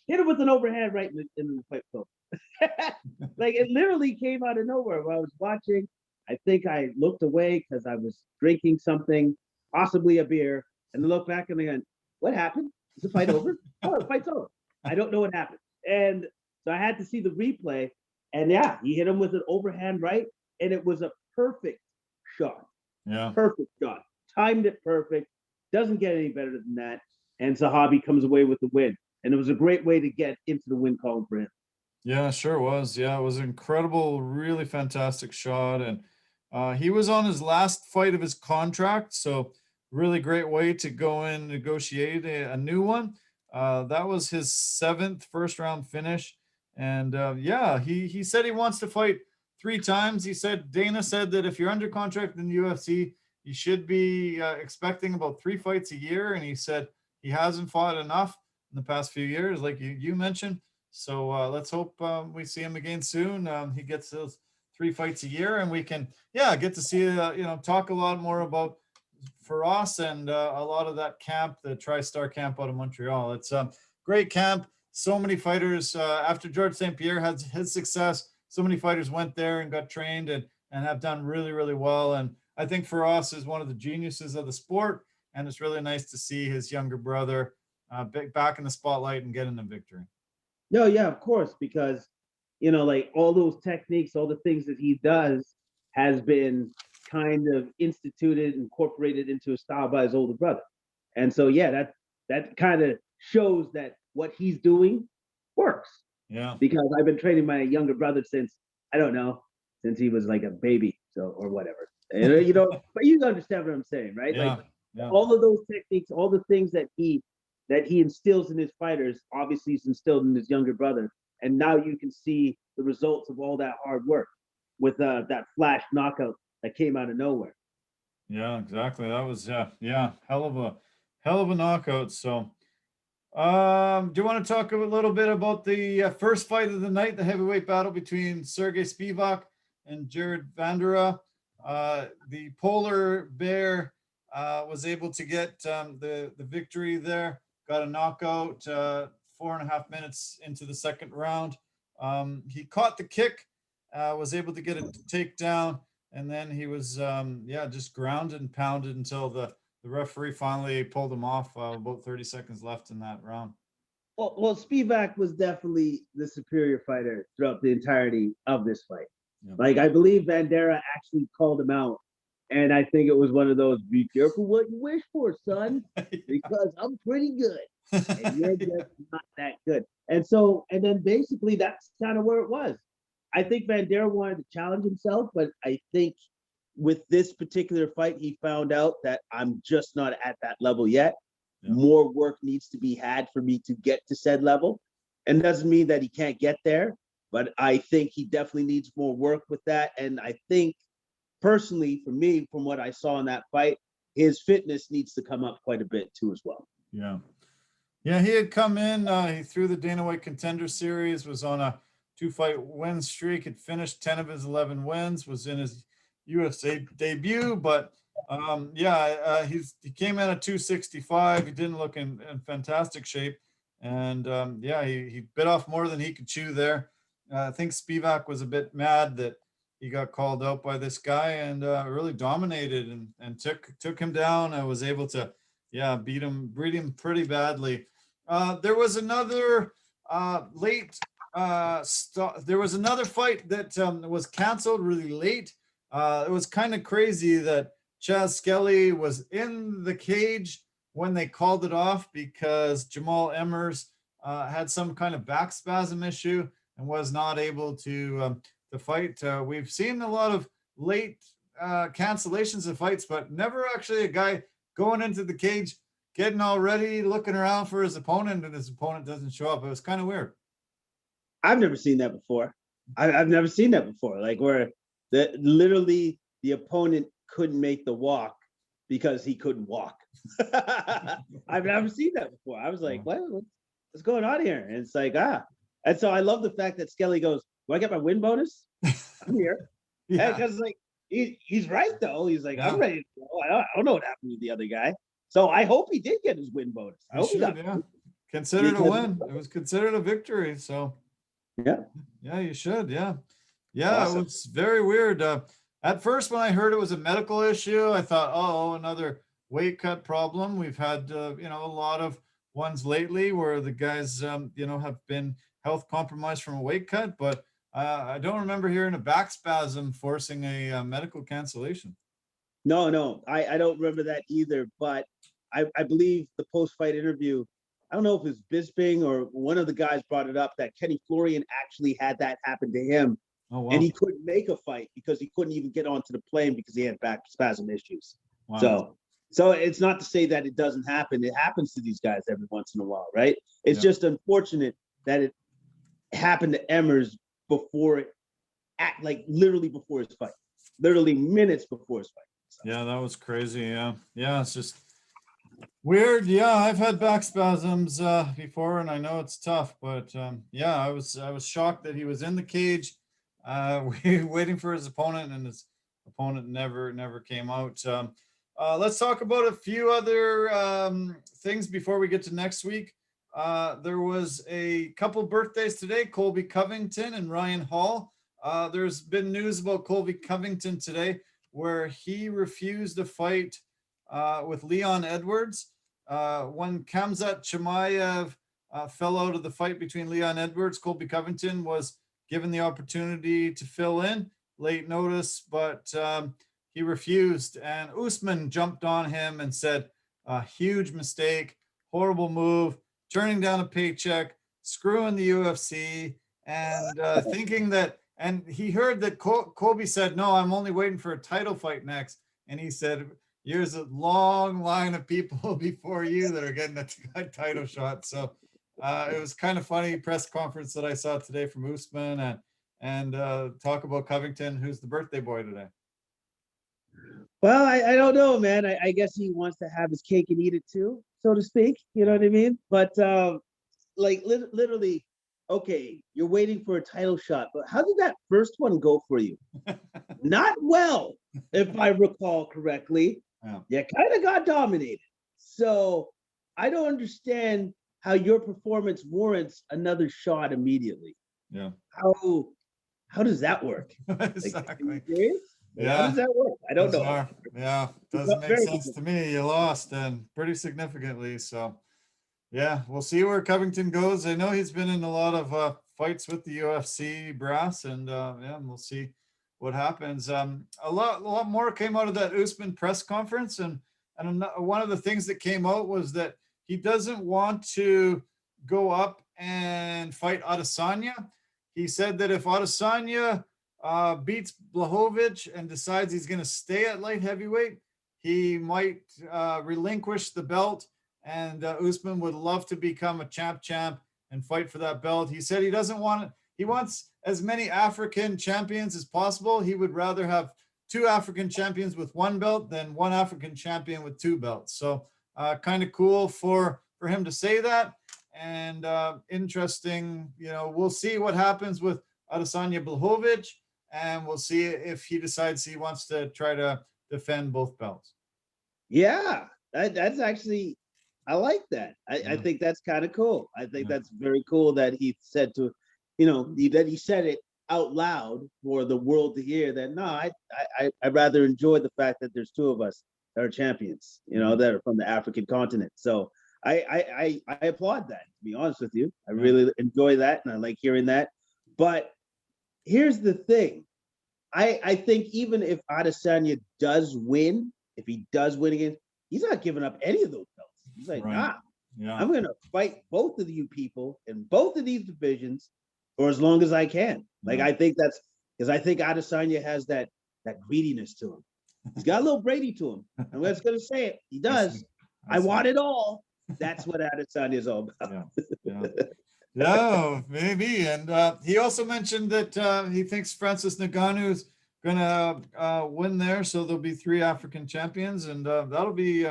hit him with an overhand right in the fight flow. Like it literally came out of nowhere. While I was watching, I think I looked away because I was drinking something, possibly a beer, and I looked back and I went, "What happened? Is the fight over? Oh, the fight's over. I don't know what happened." And so I had to see the replay, and yeah, he hit him with an overhand right, and it was a perfect shot. Yeah, perfect shot. Timed it perfect. Doesn't get any better than that. And Zahabi comes away with the win, and it was a great way to get into the win column for him. Yeah, sure was. Yeah, it was an incredible, really fantastic shot. And he was on his last fight of his contract. So, really great way to go and negotiate a new one. That was his 7th first round finish. And yeah, he said he wants to fight 3 times. He said, Dana said that if you're under contract in the UFC, you should be expecting about 3 fights a year. And he said he hasn't fought enough in the past few years, like you mentioned. So let's hope we see him again soon. He gets those 3 fights a year, and we can, get to see, talk a lot more about Firas and a lot of that camp, the TriStar camp out of Montreal. It's a great camp. So many fighters, after George St. Pierre had his success, so many fighters went there and got trained and have done really, really well. And I think Faraz is one of the geniuses of the sport, and it's really nice to see his younger brother back in the spotlight and getting the victory. No, yeah, of course, because like all those techniques, all the things that he does has been kind of instituted, incorporated into a style by his older brother. And so yeah, that kind of shows that what he's doing works. Yeah. Because I've been training my younger brother since, I don't know, since he was like a baby, so or whatever. But you understand what I'm saying, right? Yeah. Like all of those techniques, all the things that he instills in his fighters, obviously he's instilled in his younger brother. And now you can see the results of all that hard work with that flash knockout that came out of nowhere. Yeah, exactly. That was hell of a knockout. So do you want to talk a little bit about the first fight of the night, the heavyweight battle between Sergey Spivak and Jared Vanderaa? The polar bear was able to get the victory there, got a knockout 4.5 minutes into the second round. He caught the kick, was able to get a takedown, and then he was just grounded and pounded until the referee finally pulled him off. About 30 seconds left in that round. Well, Spivak was definitely the superior fighter throughout the entirety of this fight. Yeah. Like, I believe Vanderaa actually called him out. And I think it was one of those, be careful what you wish for, son, because I'm pretty good. And you're just not that good. And then basically that's kind of where it was. I think Vanderaa wanted to challenge himself, but I think with this particular fight, he found out that I'm just not at that level yet. Yeah. More work needs to be had for me to get to said level. And doesn't mean that he can't get there, but I think he definitely needs more work with that. And I think personally, for me, from what I saw in that fight, his fitness needs to come up quite a bit too as well. Yeah. Yeah, he had come in, he threw the Dana White Contender Series, was on a 2-fight win streak, had finished 10 of his 11 wins, was in his UFC debut, but he came in at 265. He didn't look in fantastic shape. And he bit off more than he could chew there. I think Spivak was a bit mad that he got called out by this guy and really dominated and took him down and was able to beat him pretty badly. There was another there was another fight that was canceled really late. It was kind of crazy that Chaz Skelly was in the cage when they called it off because Jamal Emmers had some kind of back spasm issue and was not able to fight. We've seen a lot of late cancellations of fights, but never actually a guy going into the cage, getting all ready, looking around for his opponent, and his opponent doesn't show up. It was kind of weird. I've never seen that before. I've never seen that before. Like where literally the opponent couldn't make the walk because he couldn't walk. I've never seen that before. I was like, what's going on here? And it's like, And so I love the fact that Skelly goes, do I get my win bonus? I'm here. Because like he's right though. He's like, I'm ready to go. I don't know what happened to the other guy. So I hope he did get his win bonus. I hope he got considered a win. It was considered a victory. So you should. Awesome. It was very weird. At first, when I heard it was a medical issue, I thought, another weight cut problem. We've had a lot of ones lately where the guys have been health compromised from a weight cut, but I don't remember hearing a back spasm forcing a medical cancellation. No, I don't remember that either. But I believe the post-fight interview, I don't know if it was Bisping or one of the guys brought it up that Kenny Florian actually had that happen to him. Oh, wow. And he couldn't make a fight because he couldn't even get onto the plane because he had back spasm issues. Wow. So it's not to say that it doesn't happen. It happens to these guys every once in a while, right? It's just unfortunate that it happened to Emmers literally before his fight, literally minutes before his fight. So. Yeah, that was crazy. Yeah, it's just weird. Yeah, I've had back spasms before, and I know it's tough. But I was shocked that he was in the cage, waiting for his opponent, and his opponent never came out. Let's talk about a few other things before we get to next week. There was a couple birthdays today, Colby Covington and Ryan Hall. There's been news about Colby Covington today. where he refused a fight with Leon Edwards. When Khamzat Chimaev fell out of the fight between Leon Edwards, Colby Covington was given the opportunity to fill in late notice, but he refused. And Usman jumped on him and said, a huge mistake, horrible move, turning down a paycheck, screwing the UFC, and thinking that, and he heard that Colby said, no, I'm only waiting for a title fight next. And he said, there's a long line of people before you that are getting a title shot. So it was kind of funny press conference that I saw today from Usman and talk about Covington, who's the birthday boy today. Well, I don't know, man. I guess he wants to have his cake and eat it too, so to speak. You know what I mean? But like literally, okay, you're waiting for a title shot, but how did that first one go for you? Not well, if I recall correctly. Yeah. You kind of got dominated. So I don't understand how your performance warrants another shot immediately. Yeah. How does that work? Exactly. Like, yeah. How does that work? I don't know. Yeah, doesn't make sense to me. You lost and pretty significantly. So yeah, we'll see where Covington goes. I know he's been in a lot of fights with the UFC brass, and yeah, we'll see what happens. A lot more came out of that Usman press conference, and one of the things that came out was that he doesn't want to go up and fight Adesanya. He said that if Adesanya beats Blachowicz and decides he's going to stay at light heavyweight, he might relinquish the belt, and Usman would love to become a champ and fight for that belt. He said he doesn't want it. He wants as many African champions as possible. He would rather have 2 African champions with 1 belt than 1 African champion with 2 belts. So kind of cool for him to say that, and interesting. You know, we'll see what happens with Adesanya Blachowicz, and we'll see if he decides he wants to try to defend both belts. Yeah, that's actually, I like that. I think that's kind of cool. I think that's very cool that he said to, that he said it out loud for the world to hear, that no, I'd rather enjoy the fact that there's 2 of us that are champions, that are from the African continent. So I applaud that, to be honest with you. I really enjoy that, and I like hearing that. But here's the thing. I think even if Adesanya does win, if he does win again, he's not giving up any of those belts. He's like, nah, I'm going to fight both of you people in both of these divisions for as long as I can. Like, I think that's because I think Adesanya has that greediness to him. He's got a little Brady to him. I'm just going to say it. He does. I want it all. That's what Adesanya is all about. Yeah, maybe. And he also mentioned that he thinks Francis Ngannou is going to win there. So there'll be 3 African champions, and that'll be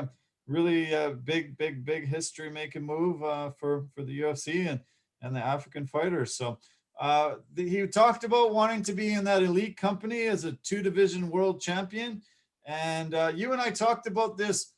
really a big history-making move for the UFC and the African fighters. So he talked about wanting to be in that elite company as a 2-division world champion. And you and I talked about this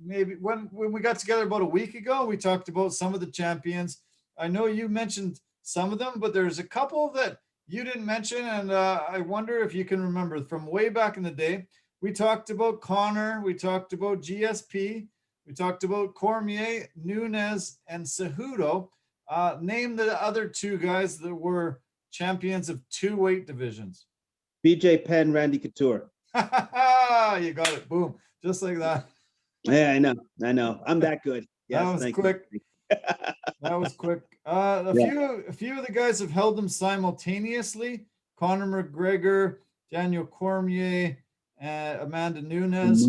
maybe when we got together about a week ago. We talked about some of the champions. I know you mentioned some of them, but there's a couple that you didn't mention, and I wonder if you can remember from way back in the day. We talked about Connor, we talked about GSP, we talked about Cormier, Nunes, and Cejudo. Name the other 2 guys that were champions of 2 weight divisions. BJ Penn, Randy Couture. You got it. Boom. Just like that. Yeah, I know. I'm that good. Yes, that was quick. That was quick. A few of the guys have held them simultaneously. Conor McGregor, Daniel Cormier, Amanda Nunes.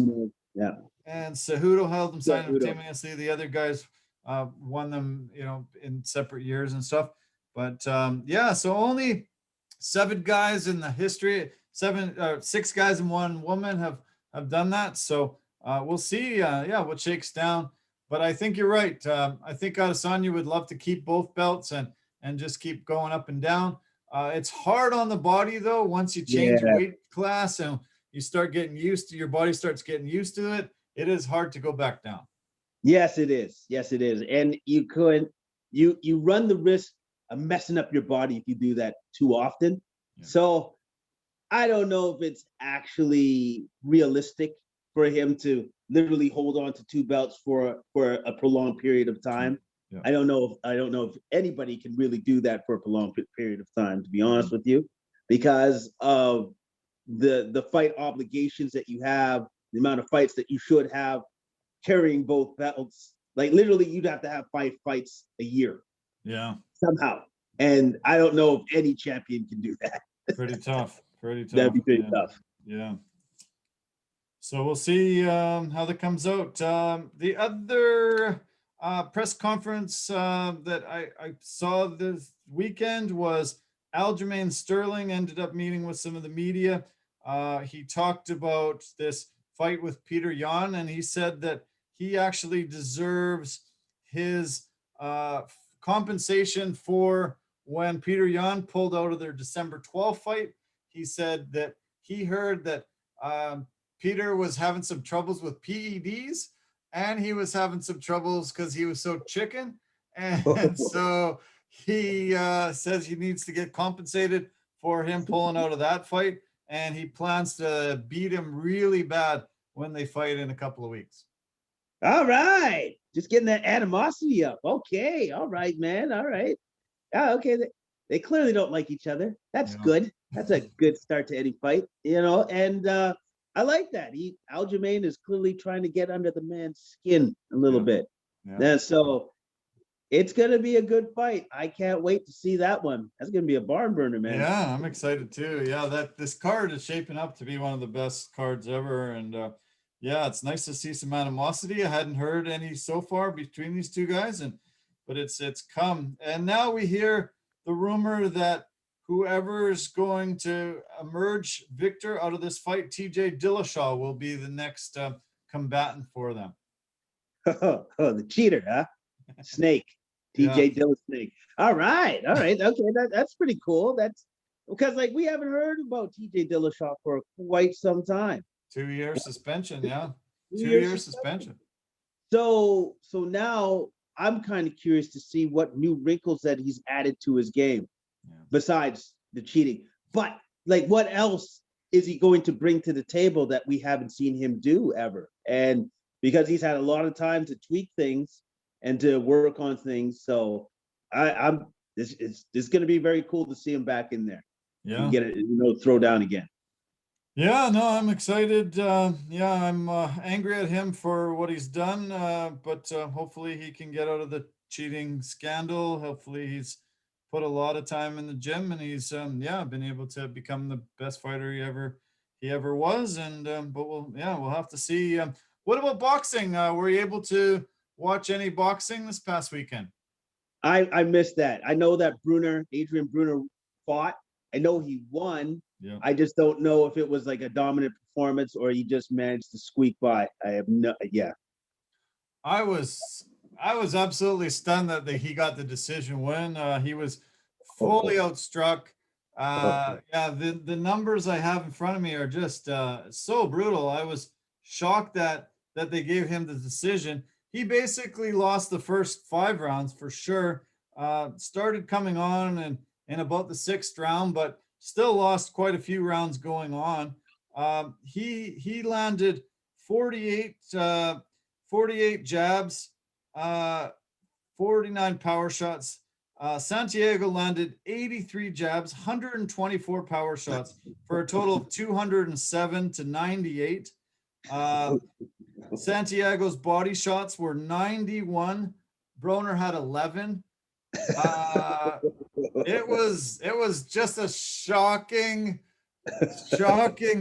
Yeah. And Cejudo held them simultaneously. The other guys won them, in separate years and stuff. But so only 7 guys in the history, 6 guys and 1 woman have done that. So we'll see what shakes down. But I think you're right. I think Adesanya would love to keep both belts and just keep going up and down. It's hard on the body, though, once you change weight class and you start getting used to, your body starts getting used to it. It is hard to go back down. Yes, it is. And you run the risk of messing up your body if you do that too often. Yeah. So I don't know if it's actually realistic for him to literally hold on to two belts for a prolonged period of time. Yeah. I don't know if anybody can really do that for a prolonged period of time, to be honest with you, because of the fight obligations that you have, the amount of fights that you should have carrying both belts. Like literally, you'd have to have 5 fights a year. Yeah. Somehow. And I don't know if any champion can do that. Pretty tough. Pretty tough. That'd be pretty tough. Yeah. So we'll see how that comes out. The other press conference that I saw this weekend was Aljamain Sterling ended up meeting with some of the media. He talked about this fight with Peter Yan, and he said that he actually deserves his compensation for when Peter Yan pulled out of their December 12th fight. He said that he heard that Peter was having some troubles with PEDs, and he was having some troubles because he was so chicken. And so he says he needs to get compensated for him pulling out of that fight, and he plans to beat him really bad when they fight in a couple of weeks. All right. Just getting that animosity up. Okay. All right, man. All right. Okay. They clearly don't like each other. That's good. That's a good start to any fight, and I like that. Aljamain is clearly trying to get under the man's skin a little bit. And so it's going to be a good fight. I can't wait to see that one. That's going to be a barn burner, man. Yeah, I'm excited too. Yeah, this card is shaping up to be one of the best cards ever. And yeah, it's nice to see some animosity. I hadn't heard any so far between these two guys, but it's come. And now we hear the rumor that whoever's going to emerge victor out of this fight, TJ Dillashaw, will be the next combatant for them. Oh, the cheater, huh? Snake. TJ Dillashaw Snake. All right. Okay, that's pretty cool. That's because we haven't heard about TJ Dillashaw for quite some time. 2-year suspension, yeah. 2-year suspension. So now I'm kind of curious to see what new wrinkles that he's added to his game. Besides the cheating, but what else is he going to bring to the table that we haven't seen him do ever? And because he's had a lot of time to tweak things and to work on things, so it's going to be very cool to see him back in there. And get it, throw down again. Yeah, no, I'm excited. I'm angry at him for what he's done, but hopefully he can get out of the cheating scandal. Hopefully he's put a lot of time in the gym, and he's been able to become the best fighter he ever was. And but we'll have to see. What about boxing? Were you able to watch any boxing this past weekend? I missed that. I know that Adrian Bruner fought. I know he won. Yeah. I just don't know if it was a dominant performance or he just managed to squeak by. I have no. Yeah. I was absolutely stunned that he got the decision win. He was fully outstruck. The numbers I have in front of me are just so brutal. I was shocked that they gave him the decision. He basically lost the first 5 rounds for sure. Started coming on and in about the 6th round, but still lost quite a few rounds going on. He landed 48 jabs, 49 power shots. Santiago landed 83 jabs, 124 power shots for a total of 207 to 98. Santiago's body shots were 91. Broner had 11. It was just a shocking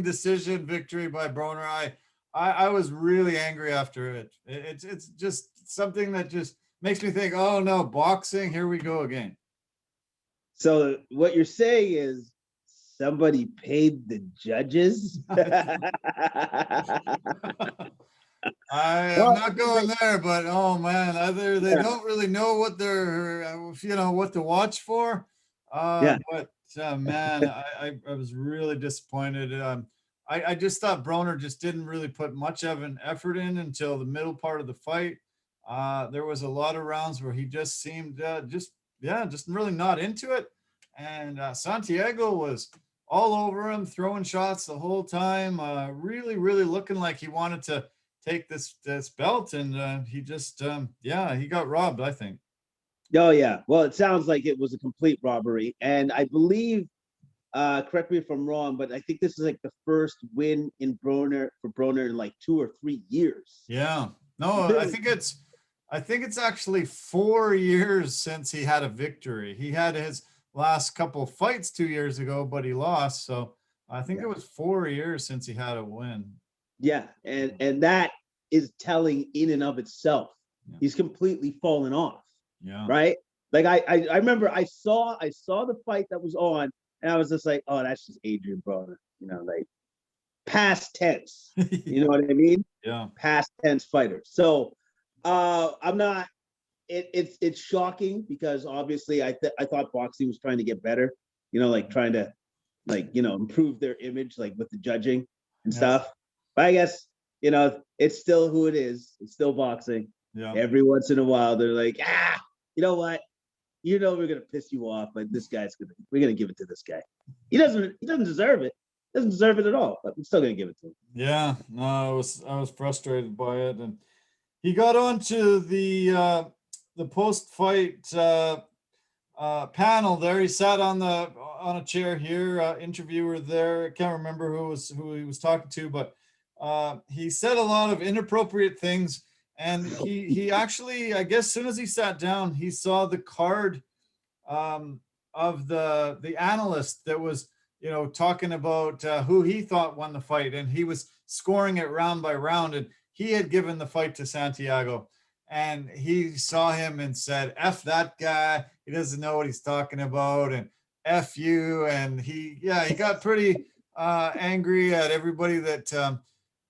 decision victory by Broner. I was really angry after it. It's just something that just makes me think, oh no, boxing, here we go again. So what you're saying is somebody paid the judges? I'm not going there, but oh man, either they don't really know what they're, what to watch for. But man, I was really disappointed. I just thought Broner just didn't really put much of an effort in until the middle part of the fight. There was a lot of rounds where he just seemed just really not into it. And Santiago was all over him, throwing shots the whole time. Really, really looking like he wanted to take this belt, and he just yeah, he got robbed, I think. Oh yeah. Well, it sounds like it was a complete robbery, and I believe, correct me if I'm wrong, but I think this is like the first win in Broner for Broner in like 2 or 3 years. Yeah. No, I think it's actually 4 years since he had a victory. He had his last couple fights 2 years ago, but he lost. So I think Yeah. it was 4 years since he had a win. Yeah, and that is telling in and of itself. Yeah. He's completely fallen off. Yeah. Right? Like I remember I saw the fight that was on, and I was just like, oh, that's just Adrian Broner, like past tense. You know what I mean? Yeah. Past tense fighter. So I'm not. It's shocking because obviously I thought boxing was trying to get better. Like trying to improve their image, like with the judging and stuff. But I guess it's still who it is. It's still boxing. Yeah. Every once in a while, they're like, you know what? We're gonna piss you off, but we're gonna give it to this guy. He doesn't deserve it. Doesn't deserve it at all, but I'm still gonna give it to him. Yeah. No, I was frustrated by it, and he got onto the post-fight panel there. He sat on a chair here, interviewer there. I can't remember who he was talking to, but he said a lot of inappropriate things. And he actually, I guess, as soon as he sat down, he saw the card of the analyst that was, talking about who he thought won the fight, and he was scoring it round by round, and he had given the fight to Santiago, and he saw him and said, "F that guy, he doesn't know what he's talking about," and "F you," and he got pretty angry at everybody that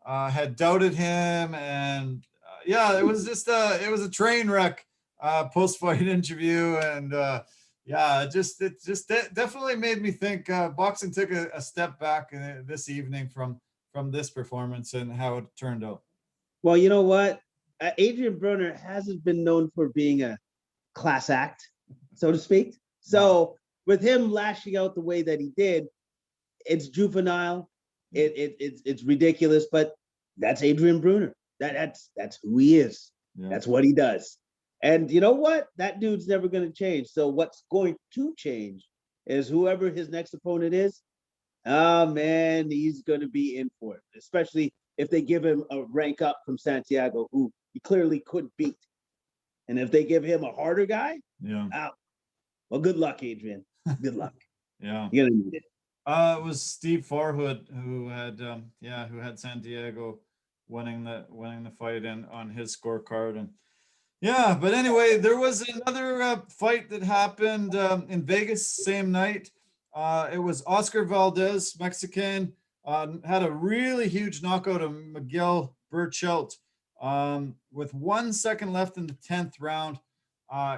had doubted him, and yeah, it was just it was a train wreck post-fight interview, and it just definitely made me think boxing took a step back this evening from this performance and how it turned out. Well, you know what? Adrian Broner hasn't been known for being a class act, so to speak. So with him lashing out the way that he did, it's juvenile. It's ridiculous, but that's Adrian Broner. That's who he is. Yeah. That's what he does. And you know what? That dude's never going to change. So what's going to change is whoever his next opponent is. Oh man, he's going to be in for it, especially if they give him a rank up from Santiago, who he clearly couldn't beat. And if they give him a harder guy, well, good luck, Adrian. Good luck. Yeah, you're gonna need it. It was Steve Farhood who had Santiago winning the fight and on his scorecard. And yeah, but anyway, there was another fight that happened in Vegas same night. It was Oscar Valdez, Mexican, had a really huge knockout of Miguel Burchelt with 1 second left in the 10th round.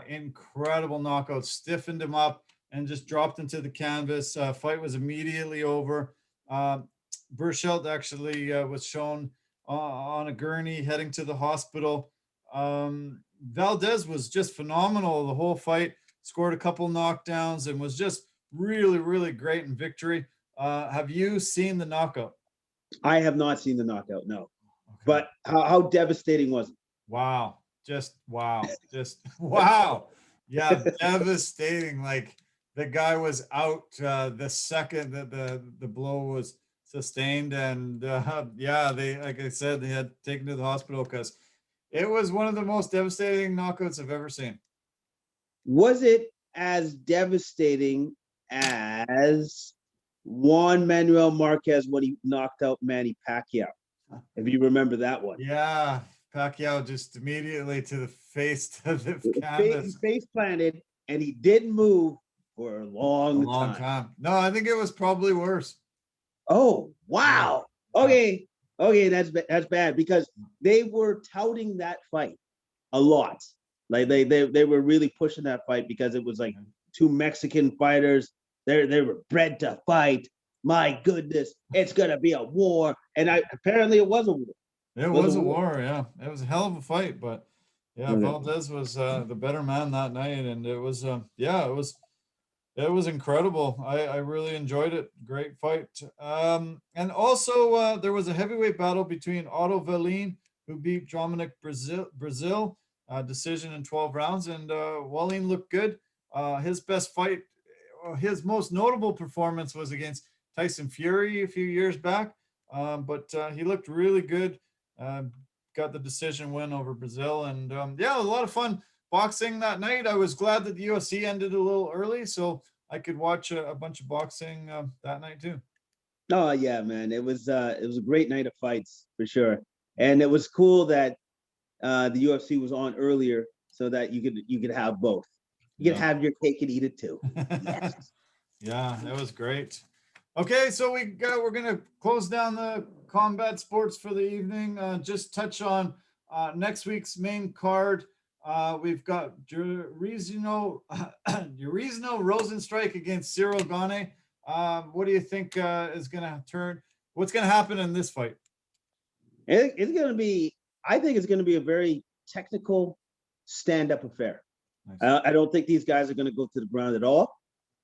Incredible knockout, stiffened him up and just dropped into the canvas. Fight was immediately over. Burchelt actually was shown on a gurney heading to the hospital. Valdez was just phenomenal the whole fight, scored a couple knockdowns and was just really, really great in victory. Have you seen the knockout? I have not seen the knockout, no. Okay. But how devastating was it? Wow. Just wow. Just wow. Yeah, devastating. Like the guy was out the second that the blow was sustained, and they, like I said, they had taken to the hospital because it was one of the most devastating knockouts I've ever seen. Was it as devastating as Juan Manuel Marquez when he knocked out Manny Pacquiao? If you remember that one. Yeah, Pacquiao just immediately to the face to the canvas. Face planted, and he didn't move for a long time. No, I think it was probably worse. Oh, wow. Okay, that's bad because they were touting that fight a lot. Like they were really pushing that fight because it was like two Mexican fighters. They were bred to fight. My goodness, it's gonna be a war, and apparently it was a war. It was a war, yeah. It was a hell of a fight, but yeah, Valdez was the better man that night, and it was It was incredible. I really enjoyed it. Great fight. And also there was a heavyweight battle between Otto Wallin, who beat Dominic Brazil, decision in 12 rounds, and Wallin looked good. His best fight, his most notable performance was against Tyson Fury a few years back, but he looked really good. Got the decision win over Brazil, and yeah, a lot of fun boxing that night. I was glad that the UFC ended a little early, so I could watch a bunch of boxing that night too. Oh yeah, man. It was a great night of fights for sure. And it was cool that the UFC was on earlier so that you could have both. You could Yeah. have your cake and eat it too. Yes. Yeah, that was great. Okay, so we're gonna close down the combat sports for the evening. Just touch on next week's main card. We've got Jurizno Rosenstrike against Cyril Gane. What do you think is gonna turn? What's gonna happen in this fight? It's gonna be, I think it's gonna be a very technical stand-up affair. Nice. I don't think these guys are gonna go to the ground at all,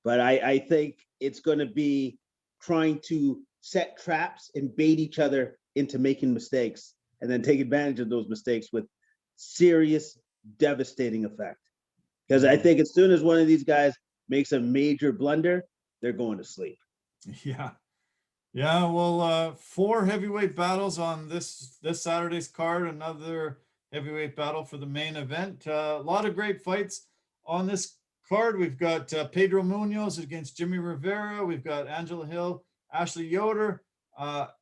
but I think it's gonna be trying to set traps and bait each other into making mistakes and then take advantage of those mistakes with serious, devastating effect. Because I think as soon as one of these guys makes a major blunder, they're going to sleep. Yeah. Yeah, well, 4 heavyweight battles on this Saturday's card. Another heavyweight battle for the main event. A lot of great fights on this card. We've got Pedro Munoz against Jimmy Rivera. We've got Angela Hill, Ashley Yoder,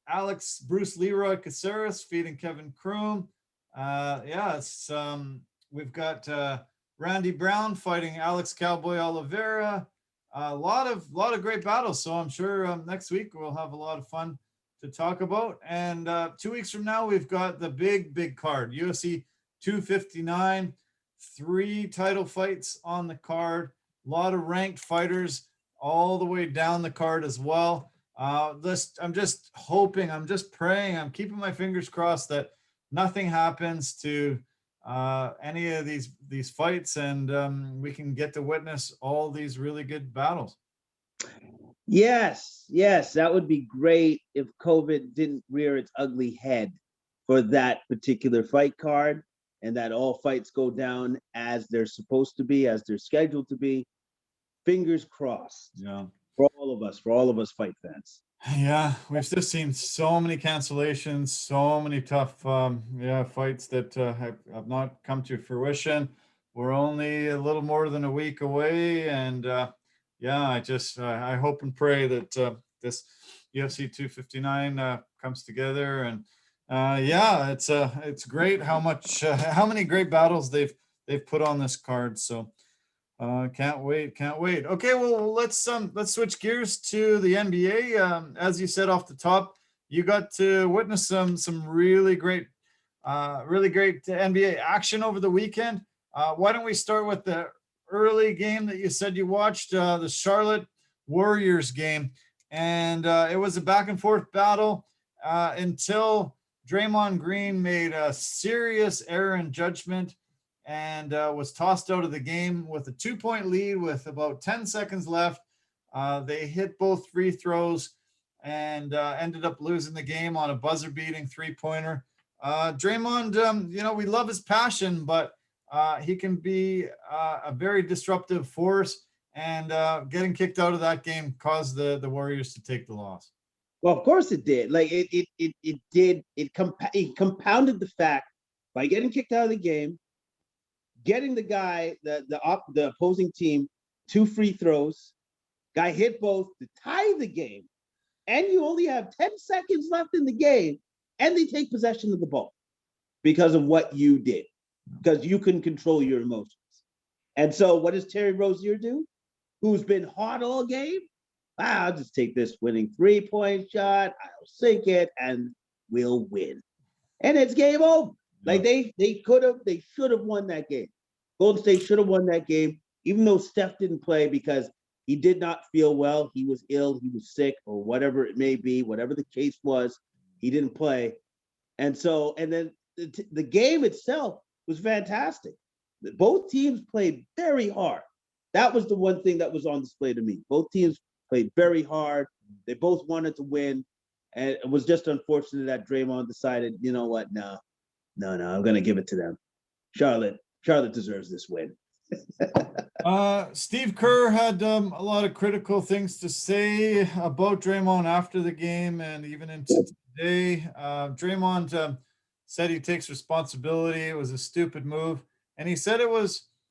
Alex Bruce Leroy Caceres feeding Kevin Kroom. Yeah, it's we've got Randy Brown fighting Alex Cowboy Oliveira. A lot of great battles. So I'm sure next week we'll have a lot of fun to talk about. And 2 weeks from now, we've got the big card, UFC 259, 3 title fights on the card, a lot of ranked fighters all the way down the card as well. I'm just hoping, I'm just praying, I'm keeping my fingers crossed that nothing happens to any of these fights, and we can get to witness all these really good battles. Yes, yes, that would be great if COVID didn't rear its ugly head for that particular fight card and that all fights go down as they're supposed to be, as they're scheduled to be. Fingers crossed. Yeah. For all of us fight fans. Yeah, we've just seen so many cancellations, so many tough fights that have not come to fruition. We're only a little more than a week away, and yeah, I hope and pray that this UFC 259 comes together. And yeah, it's great how many great battles they've put on this card. So can't wait. Okay, well let's switch gears to the NBA. As you said off the top, you got to witness some really great NBA action over the weekend. Why don't we start with the early game that you said you watched, the Charlotte Warriors game, and it was a back and forth battle until Draymond Green made a serious error in judgment and was tossed out of the game with a 2-point lead with about 10 seconds left. They hit both free throws and ended up losing the game on a buzzer-beating 3-pointer. Draymond, we love his passion, but he can be a very disruptive force, and getting kicked out of that game caused the Warriors to take the loss. Well, of course it did. Like it compounded the fact by getting kicked out of the game, getting the guy, the opposing team, 2 free throws. Guy hit both to tie the game, and you only have 10 seconds left in the game, and they take possession of the ball because of what you did, because you couldn't control your emotions. And so what does Terry Rozier do, who's been hot all game? I'll just take this winning 3-point shot, I'll sink it, and we'll win. And it's game over. Like they should have won that game. Golden State should have won that game, even though Steph didn't play because he did not feel well. He was ill, he was sick, or whatever it may be, whatever the case was, he didn't play. And then the game itself was fantastic. Both teams played very hard. That was the one thing that was on display to me. Both teams played very hard. They both wanted to win. And it was just unfortunate that Draymond decided, you know what? No, I'm going to give it to them. Charlotte deserves this win. Steve Kerr had a lot of critical things to say about Draymond after the game and even into today. Draymond said he takes responsibility. It was a stupid move. And he said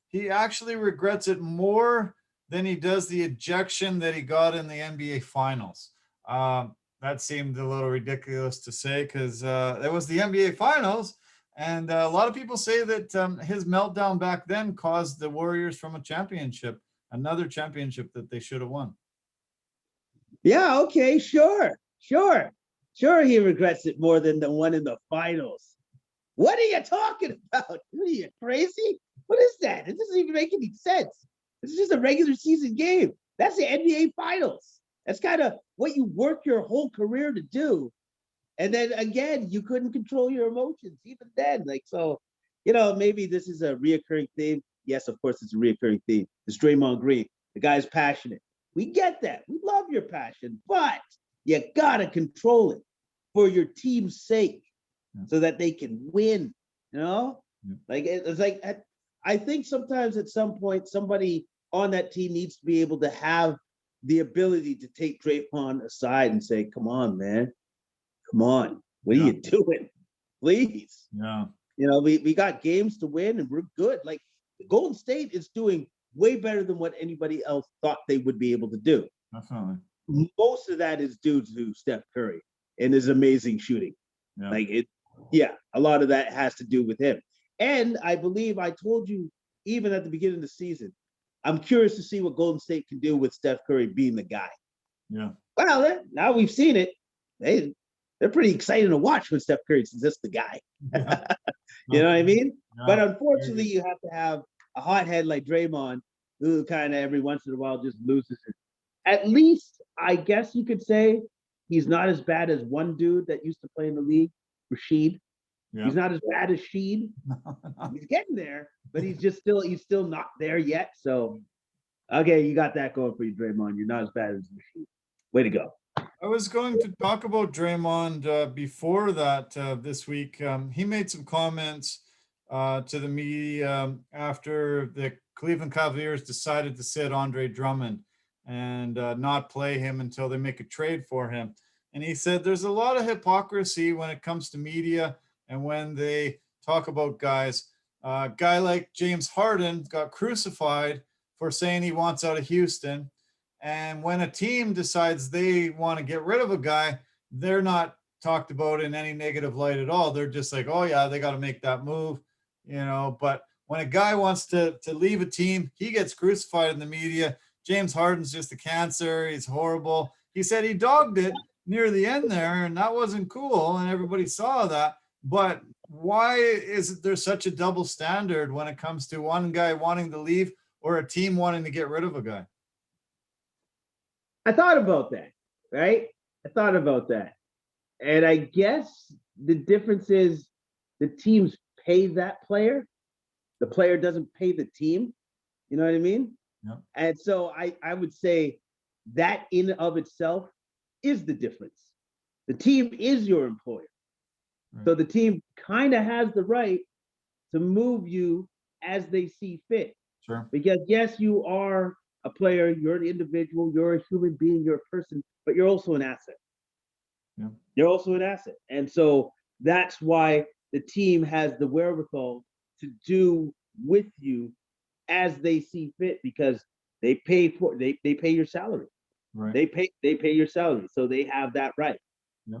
he actually regrets it more than he does the ejection that he got in the NBA Finals. That seemed a little ridiculous to say because it was the NBA Finals. And a lot of people say that his meltdown back then caused the Warriors from a championship, another championship that they should have won. Yeah, okay, sure. He regrets it more than the one in the finals. What are you talking about? What are you, crazy? What is that? It doesn't even make any sense. This is just a regular season game. That's the NBA Finals. That's kind of what you work your whole career to do. And then again, you couldn't control your emotions even then. Like, so, maybe this is a reoccurring theme. Yes, of course, it's a reoccurring theme. It's Draymond Green. The guy's passionate. We get that. We love your passion, but you got to control it for your team's sake so that they can win, Like, it's like, I think sometimes at some point, somebody on that team needs to be able to have the ability to take Draymond aside and say, come on, man. Come on, what are you doing? Please. Yeah. We got games to win and we're good. Like Golden State is doing way better than what anybody else thought they would be able to do. Definitely. Most of that is due to Steph Curry and his amazing shooting. Yeah. A lot of that has to do with him. And I believe I told you even at the beginning of the season, I'm curious to see what Golden State can do with Steph Curry being the guy. Yeah. Well, now we've seen it. They're pretty exciting to watch when Steph Curry is just the guy. You know what I mean? Yeah. But unfortunately, you have to have a hothead like Draymond who kind of every once in a while just loses it. At least, I guess you could say he's not as bad as one dude that used to play in the league, Rashid. Yeah. He's not as bad as Sheed. He's getting there, but he's still not there yet. So, okay, you got that going for you, Draymond. You're not as bad as Rashid. Way to go. I was going to talk about Draymond before that this week. He made some comments to the media after the Cleveland Cavaliers decided to sit Andre Drummond and not play him until they make a trade for him. And he said there's a lot of hypocrisy when it comes to media and when they talk about guys. A guy like James Harden got crucified for saying he wants out of Houston. And when a team decides they want to get rid of a guy, they're not talked about in any negative light at all. They're just like, oh, yeah, they got to make that move, But when a guy wants to leave a team, he gets crucified in the media. James Harden's just a cancer. He's horrible. He said he dogged it near the end there, and that wasn't cool, and everybody saw that. But why is there such a double standard when it comes to one guy wanting to leave or a team wanting to get rid of a guy? I thought about that, right? And I guess the difference is the teams pay that player. The player doesn't pay the team. You know what I mean? Yeah. And so I would say that in and of itself is the difference. The team is your employer. Right. So the team kind of has the right to move you as they see fit. Sure. Because yes, you are a player, you're an individual, you're a human being, you're a person, but you're also an asset. Yeah. You're also an asset. And so that's why the team has the wherewithal to do with you as they see fit, because they pay your salary. Right. They pay your salary. So they have that right. Yeah.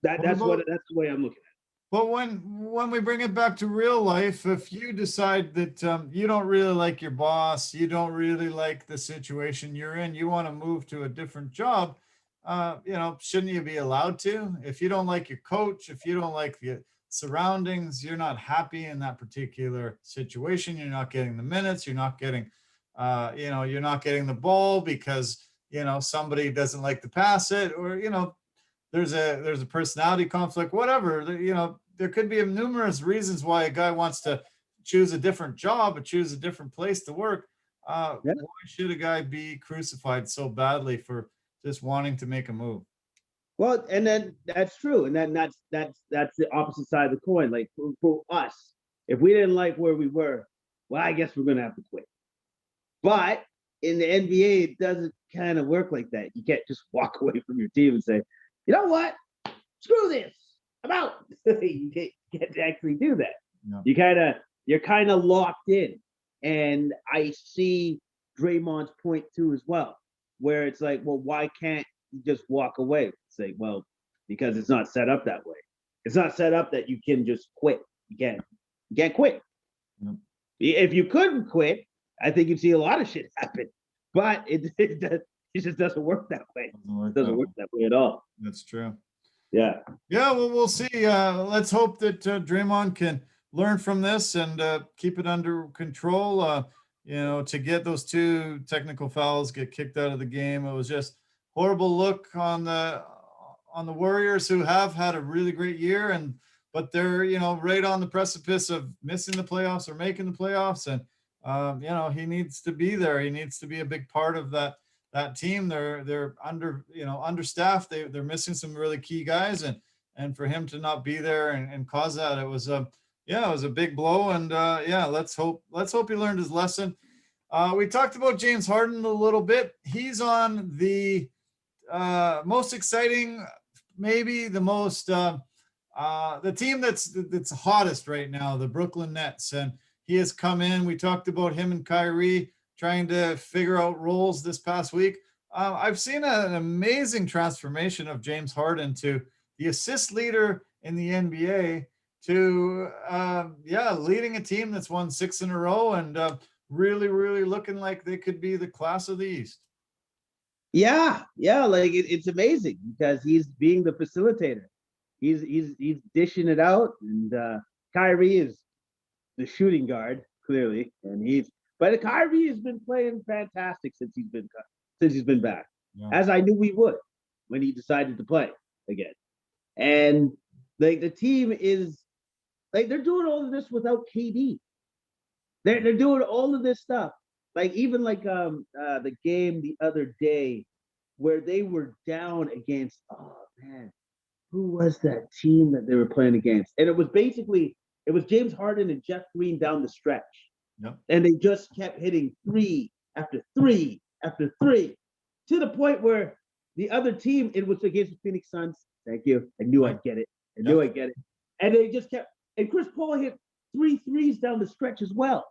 That's the way I'm looking at it. But when we bring it back to real life, if you decide that you don't really like your boss, you don't really like the situation you're in, you want to move to a different job, shouldn't you be allowed to? If you don't like your coach, if you don't like the surroundings, you're not happy in that particular situation, you're not getting the minutes, you're not getting, you're not getting the ball because, somebody doesn't like to pass it, or, there's a personality conflict, whatever, there could be numerous reasons why a guy wants to choose a different job or choose a different place to work. Yeah. why should a guy be crucified so badly for just wanting to make a move? Well, and then that's true, and then that's the opposite side of the coin. Like for us, if we didn't like where we were, well, I guess we're gonna have to quit. But in the NBA, it doesn't kind of work like that. You can't just walk away from your team and say, you know what, screw this, I'm out. You can't actually do that. No. You're kind of locked in, and I see Draymond's point too as well, where it's like, well, why can't you just walk away? Say, well, because it's not set up that way. It's not set up that you can just quit. You can't quit. No. If you couldn't quit, I think you'd see a lot of shit happen. But it just doesn't work that way. It doesn't work that way at all. That's true. Yeah. Yeah, well, we'll see. Let's hope that Draymond can learn from this and keep it under control. To get those 2 technical fouls, get kicked out of the game. It was just horrible look on the Warriors, who have had a really great year, but they're right on the precipice of missing the playoffs or making the playoffs, and he needs to be there. He needs to be a big part of that team. They're understaffed. They're missing some really key guys, and for him to not be there and cause that, it was a big blow. And let's hope he learned his lesson. We talked about James Harden a little bit. He's on the most exciting, maybe the most the team that's hottest right now, the Brooklyn Nets, and he has come in. We talked about him and Kyrie trying to figure out roles this past week. I've seen an amazing transformation of James Harden to the assist leader in the NBA to, leading a team that's won 6 in a row and really, really looking like they could be the class of the East. Yeah, like it's amazing because he's being the facilitator. He's dishing it out, and Kyrie is the shooting guard clearly, but Kyrie has been playing fantastic since he's been back, as I knew he would when he decided to play again. And like the team is like they're doing all of this without KD. They're doing all of this stuff. Like even like the game the other day where they were down against, oh man, who was that team that they were playing against? And it was James Harden and Jeff Green down the stretch. Yep. And they just kept hitting 3 after 3 after 3 to the point where the other team, it was against the Phoenix Suns. Thank you. I knew I'd get it. I'd get it. And they just kept, and Chris Paul hit 3 threes down the stretch as well.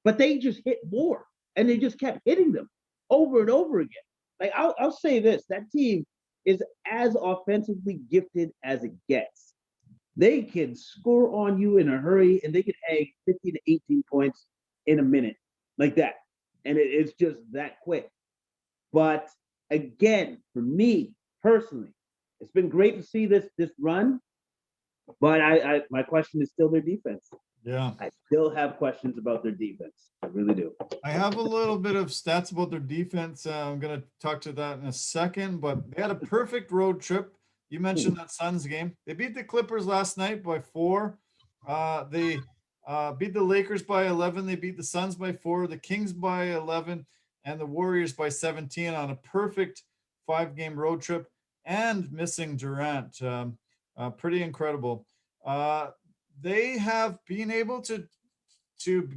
But they just hit more, and they just kept hitting them over and over again. Like I'll say this, that team is as offensively gifted as it gets. They can score on you in a hurry, and they can hang 15 to 18 points in a minute like that. And it's just that quick. But again, for me personally, it's been great to see this run. But my question is still their defense. Yeah. I still have questions about their defense. I really do. I have a little bit of stats about their defense. I'm going to talk to that in a second, but they had a perfect road trip. You mentioned that Suns game. They beat the Clippers last night by 4. They beat the Lakers by 11. They beat the Suns by 4, the Kings by 11, and the Warriors by 17 on a perfect 5-game road trip, and missing Durant. Pretty incredible. They have been able to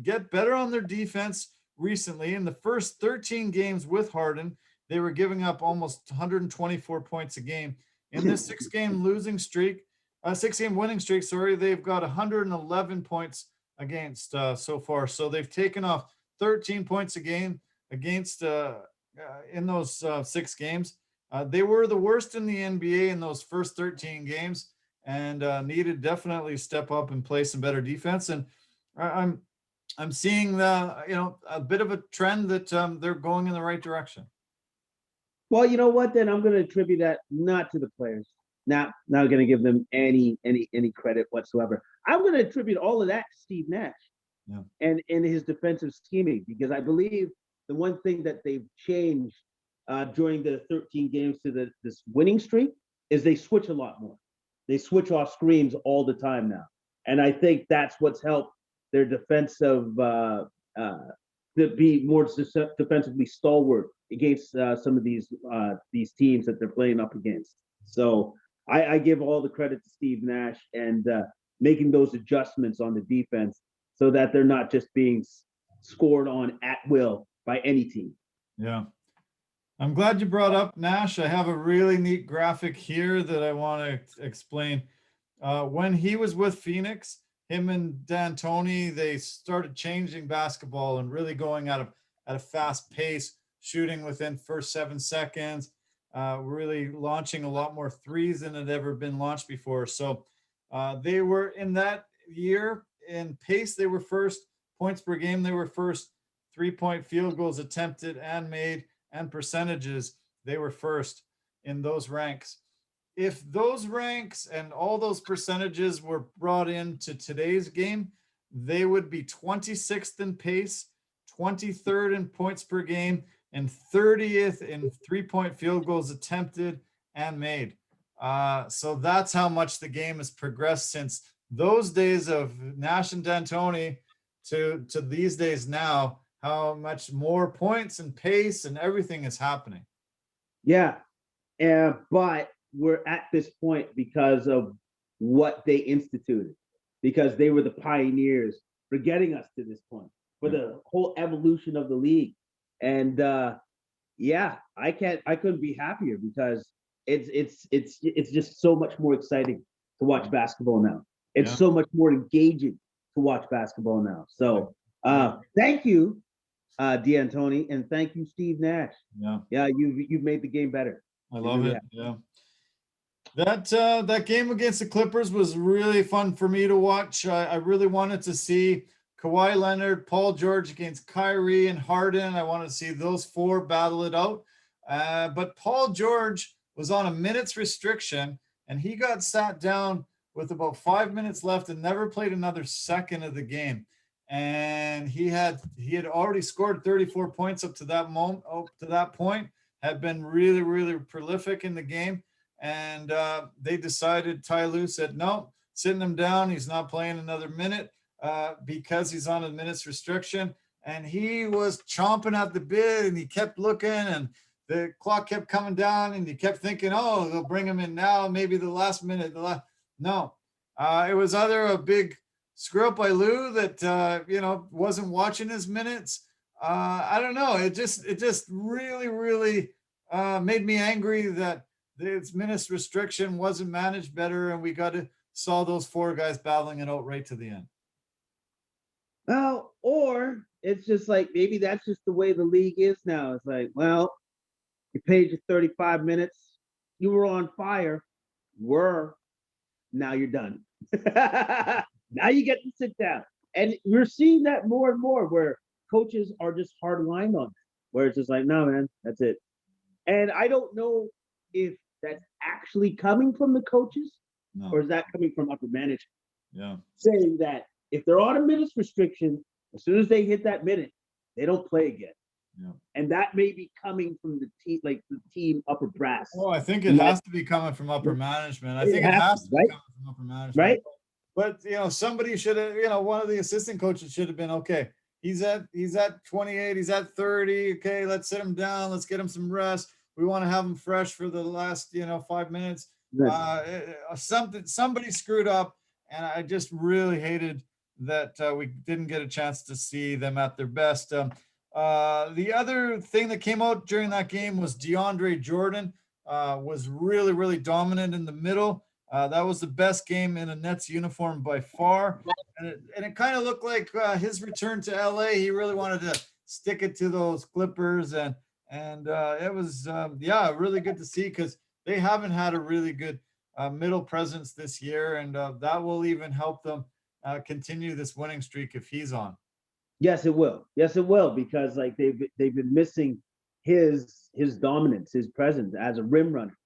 get better on their defense recently. In the first 13 games with Harden, they were giving up almost 124 points a game. In this 6-game winning streak, they've got 111 points against so far. So they've taken off 13 points a game against in those 6 games. They were the worst in the NBA in those first 13 games, and needed definitely step up and play some better defense. And I'm seeing a bit of a trend that they're going in the right direction. Well, you know what? Then I'm going to attribute that not to the players. Not going to give them any credit whatsoever. I'm going to attribute all of that to Steve Nash and his defensive scheming, because I believe the one thing that they've changed during the 13 games to this winning streak is they switch a lot more. They switch off screens all the time now, and I think that's what's helped their defensive to be more defensively stalwart against some of these teams that they're playing up against. So I give all the credit to Steve Nash and making those adjustments on the defense so that they're not just being scored on at will by any team. Yeah. I'm glad you brought up Nash. I have a really neat graphic here that I want to explain. When he was with Phoenix, him and D'Antoni, they started changing basketball and really going at a fast pace, shooting within first 7 seconds, really launching a lot more threes than had ever been launched before. So they were in that year in pace, they were first, points per game, they were first, 3-point field goals attempted and made, and percentages, they were first in those ranks. If those ranks and all those percentages were brought into today's game, they would be 26th in pace, 23rd in points per game, and 30th in 3-point field goals attempted and made. So that's how much the game has progressed since those days of Nash and D'Antoni to these days now, how much more points and pace and everything is happening. Yeah. But we're at this point because of what they instituted, because they were the pioneers for getting us to this point, for the whole evolution of the league. And yeah, I couldn't be happier because it's just so much more exciting to watch basketball now. It's so much more engaging to watch basketball now. So thank you, D'Antoni, and thank you, Steve Nash. Yeah, you've made the game better. I love it. Yeah. That game against the Clippers was really fun for me to watch. I really wanted to see Kawhi Leonard, Paul George against Kyrie and Harden. I wanted to see those four battle it out. But Paul George was on a minutes restriction, and he got sat down with about 5 minutes left and never played another second of the game. And he had already scored 34 points up to that point, had been really, really prolific in the game. And they decided, Ty Lue said, no, sitting him down. He's not playing another minute because he's on a minutes restriction. And he was chomping at the bit, and he kept looking, and the clock kept coming down, and he kept thinking, oh, they'll bring him in now, maybe the last minute. No, it was either a big screw up by Lue that, wasn't watching his minutes. I don't know. It just really, really made me angry that its minutes restriction wasn't managed better, and we saw those four guys battling it out right to the end. Well, or it's just like maybe that's just the way the league is now. It's like, well, you paid you 35 minutes, you were on fire, now you're done. Now you get to sit down. And we're seeing that more and more where coaches are just hard lined on it, where it's just like, no, man, that's it. And I don't know if that's actually coming from the coaches, or is that coming from upper management? Yeah. Saying that if they're on a minutes restriction, as soon as they hit that minute, they don't play again. Yeah. And that may be coming from the team, like the team upper brass. Oh, I think it has to be coming from upper management. I think it has to be coming from upper management. Right. But somebody should have, one of the assistant coaches should have been, okay, he's at 28, he's at 30. Okay, let's sit him down, let's get him some rest. We want to have him fresh for the last, 5 minutes. Somebody screwed up, and I just really hated that we didn't get a chance to see them at their best. The other thing that came out during that game was DeAndre Jordan was really, really dominant in the middle. That was the best game in a Nets uniform by far. And it kind of looked like his return to LA. He really wanted to stick it to those Clippers. And it was, really good to see, because they haven't had a really good middle presence this year. And that will even help them continue this winning streak if he's on. Yes, it will. Yes, it will, because like they've been missing his dominance, his presence as a rim runner.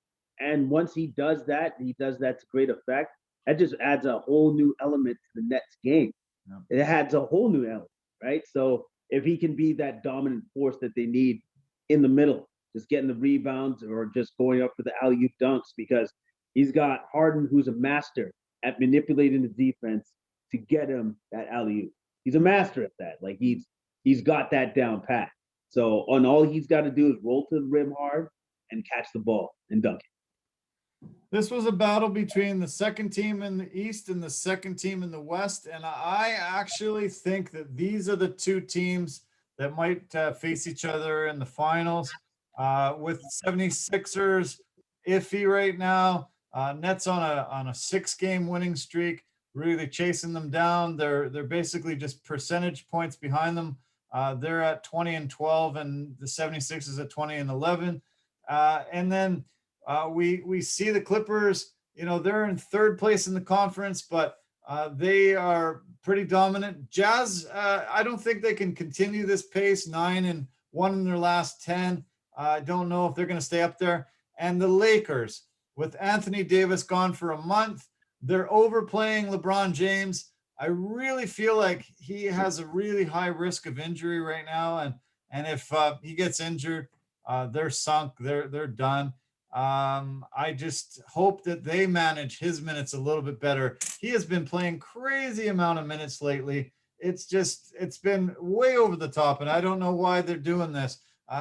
And once he does that to great effect. That just adds a whole new element to the Nets game. Yeah. It adds a whole new element, right? So if he can be that dominant force that they need in the middle, just getting the rebounds or just going up for the alley-oop dunks, because he's got Harden, who's a master at manipulating the defense to get him that alley-oop. He's a master at that. Like he's he's got that down pat. So on all he's got to do is roll to the rim hard and catch the ball and dunk it. This was a battle between the second team in the East and the second team in the West. And I actually think that these are the two teams that might face each other in the finals. With 76ers iffy right now. Nets on a 6-game winning streak, really chasing them down. They're basically just percentage points behind them. They're at 20-12, and the 76ers at 20-11. And then we see the Clippers. You know, they're in third place in the conference, but they are pretty dominant. Jazz, I don't think they can continue this pace. 9-1 in their last 10. I don't know if they're going to stay up there. And the Lakers, with Anthony Davis gone for a month, they're overplaying LeBron James. I really feel like he has a really high risk of injury right now. And if he gets injured, they're sunk. They're done. I just hope that they manage his minutes a little bit better. He has been playing crazy amount of minutes lately. It's been way over the top, and I don't know why they're doing this.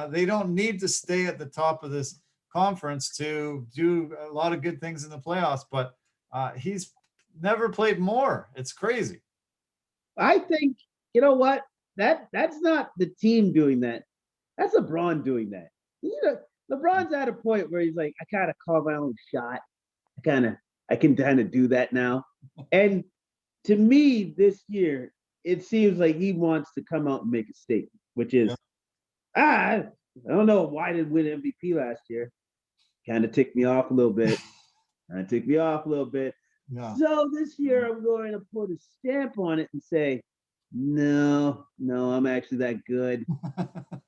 They don't need to stay at the top of this conference to do a lot of good things in the playoffs, but he's never played more. It's crazy. I think, you know what? That's not the team doing that. That's LeBron doing that. You know, LeBron's at a point where he's like, I kind of call my own shot. I can kind of do that now. And to me, this year, it seems like he wants to come out and make a statement, which is, I don't know why they didn't win MVP last year. Kind of ticked me off a little bit. Yeah. So this year I'm going to put a stamp on it and say, no, I'm actually that good.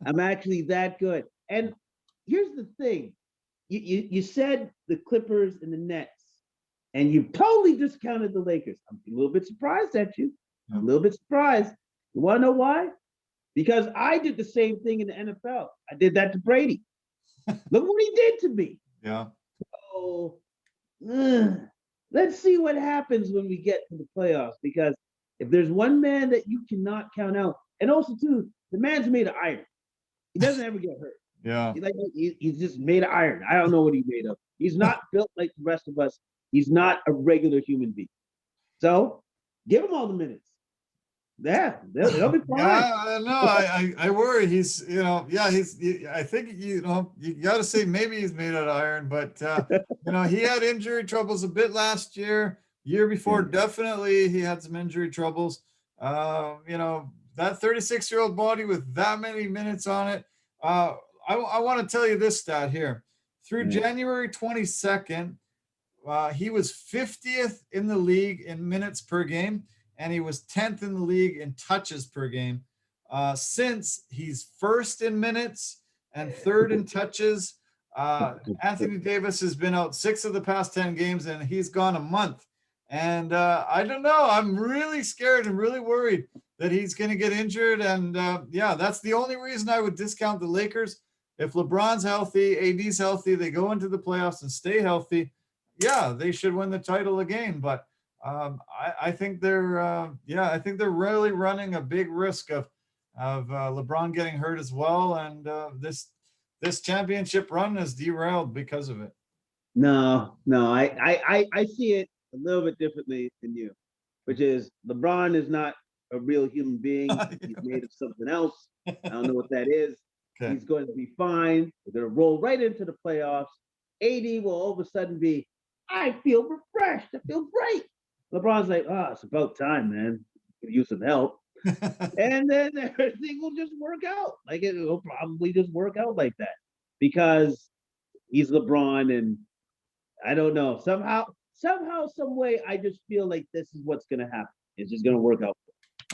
I'm actually that good. And here's the thing. You said the Clippers and the Nets, and you totally discounted the Lakers. I'm a little bit surprised at you. I'm a little bit surprised. You want to know why? Because I did the same thing in the NFL. I did that to Brady. Look what he did to me. Yeah. So let's see what happens when we get to the playoffs. Because if there's one man that you cannot count out, and also too, the man's made of iron. He doesn't ever get hurt. Yeah. He's just made of iron. I don't know what he's made of. He's not built like the rest of us. He's not a regular human being. So give him all the minutes. Yeah, they'll be fine. Yeah, no, I worry. He's, I think, you got to say maybe he's made out of iron, but, he had injury troubles a bit last year. Year before, definitely he had some injury troubles. That 36-year-old body with that many minutes on it. I want to tell you this stat here. Through January 22nd, he was 50th in the league in minutes per game, and he was 10th in the league in touches per game. Since he's first in minutes and third in touches, Anthony Davis has been out 6 of the past 10 games, and he's gone a month. And I don't know. I'm really scared and really worried that he's going to get injured. And that's the only reason I would discount the Lakers. If LeBron's healthy, AD's healthy, they go into the playoffs and stay healthy, they should win the title again. But I think they're really running a big risk of LeBron getting hurt as well. And this championship run is derailed because of it. No, I see it a little bit differently than you, which is LeBron is not a real human being. He's made of something else. I don't know what that is. Okay. He's going to be fine. We're going to roll right into the playoffs. AD will all of a sudden be, I feel refreshed. I feel great. LeBron's like, it's about time, man. Could use some help. And then everything will just work out. Like it will probably just work out like that because he's LeBron, and I don't know. Somehow, some way, I just feel like this is what's going to happen. It's just going to work out.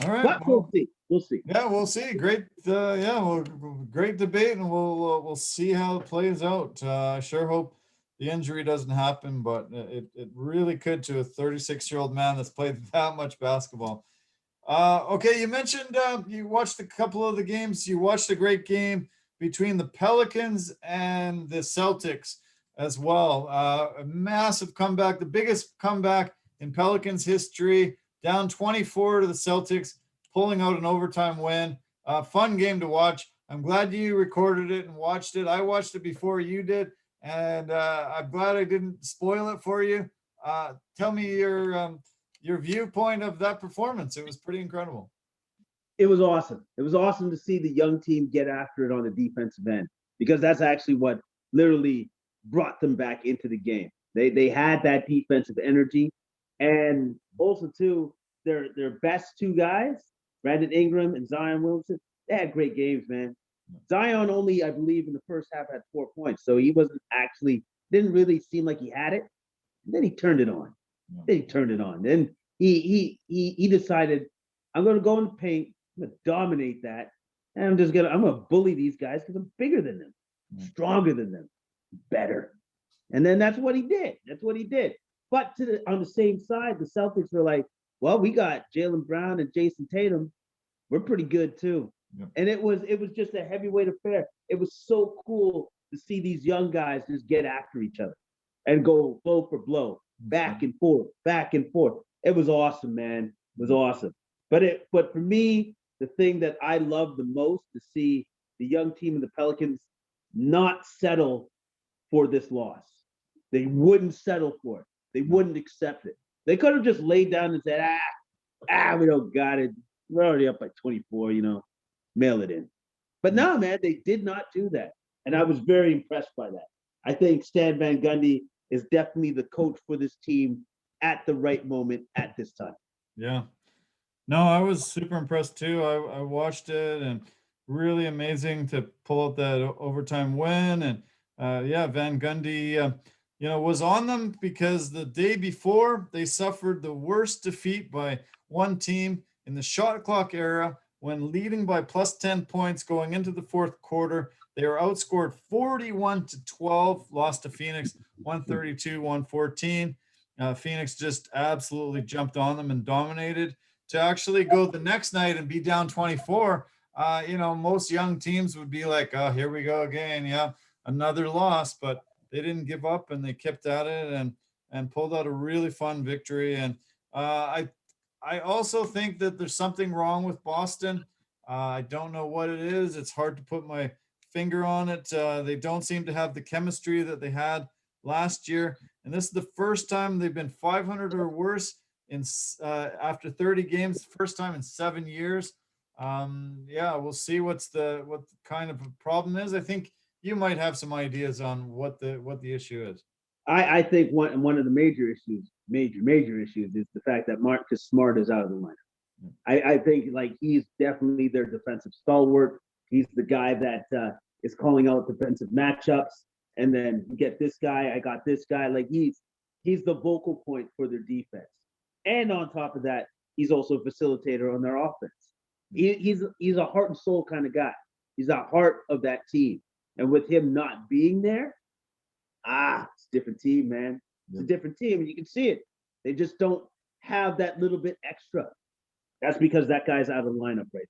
All right, but we'll see. Yeah, we'll see. Great, great debate, and we'll see how it plays out. I sure hope the injury doesn't happen, but it really could to a 36-year-old man that's played that much basketball. Okay, you mentioned you watched a couple of the games. You watched a great game between the Pelicans and the Celtics as well. A massive comeback, the biggest comeback in Pelicans history, down 24 to the Celtics, pulling out an overtime win. Fun game to watch. I'm glad you recorded it and watched it. I watched it before you did, and I'm glad I didn't spoil it for you. Tell me your viewpoint of that performance. It was pretty incredible. It was awesome. It was awesome to see the young team get after it on the defensive end, because that's actually what literally brought them back into the game. They had that defensive energy, and also too their best two guys, Brandon Ingram and Zion Williamson. They had great games, man. Zion only, I believe, in the first half had 4 points, so he wasn't actually didn't really seem like he had it. And then he turned it on. Then he turned it on. Then he decided, I'm going to go in the paint. I'm going to dominate that, and I'm going to bully these guys because I'm bigger than them, stronger than them, better. And then that's what he did. That's what he did. But on the same side, the Celtics were like, well, we got Jaylen Brown and Jason Tatum. We're pretty good too. Yep. And it was just a heavyweight affair. It was so cool to see these young guys just get after each other and go blow for blow, back and forth, back and forth. It was awesome, man. It was awesome. But for me, the thing that I love the most to see the young team of the Pelicans not settle for this loss. They wouldn't settle for it. They wouldn't accept it. They could have just laid down and said, we don't got it. We're already up by 24, mail it in. But no, man, they did not do that. And I was very impressed by that. I think Stan Van Gundy is definitely the coach for this team at the right moment at this time. Yeah. No, I was super impressed too. I watched it, and really amazing to pull out that overtime win. And Van Gundy, was on them because the day before they suffered the worst defeat by one team in the shot clock era when leading by plus 10 points going into the fourth quarter. They were outscored 41-12, lost to Phoenix 132-114. Phoenix just absolutely jumped on them and dominated. To actually go the next night and be down 24, most young teams would be like, oh, here we go again. Yeah, another loss. But they didn't give up, and they kept at it and pulled out a really fun victory. And I also think that there's something wrong with Boston. I don't know what it is. It's hard to put my finger on it. They don't seem to have the chemistry that they had last year. And this is the first time they've been 500 or worse after 30 games, first time in 7 years. We'll see what kind of a problem is. I think you might have some ideas on what the issue is. I think one of the major issues is the fact that Marcus Smart is out of the lineup. I think he's definitely their defensive stalwart. He's the guy that is calling out defensive matchups, and then you get this guy, I got this guy. He's the vocal point for their defense. And on top of that, he's also a facilitator on their offense. He's a heart and soul kind of guy. He's the heart of that team. And with him not being there, it's a different team, man. It's a different team, and you can see it. They just don't have that little bit extra. That's because that guy's out of the lineup right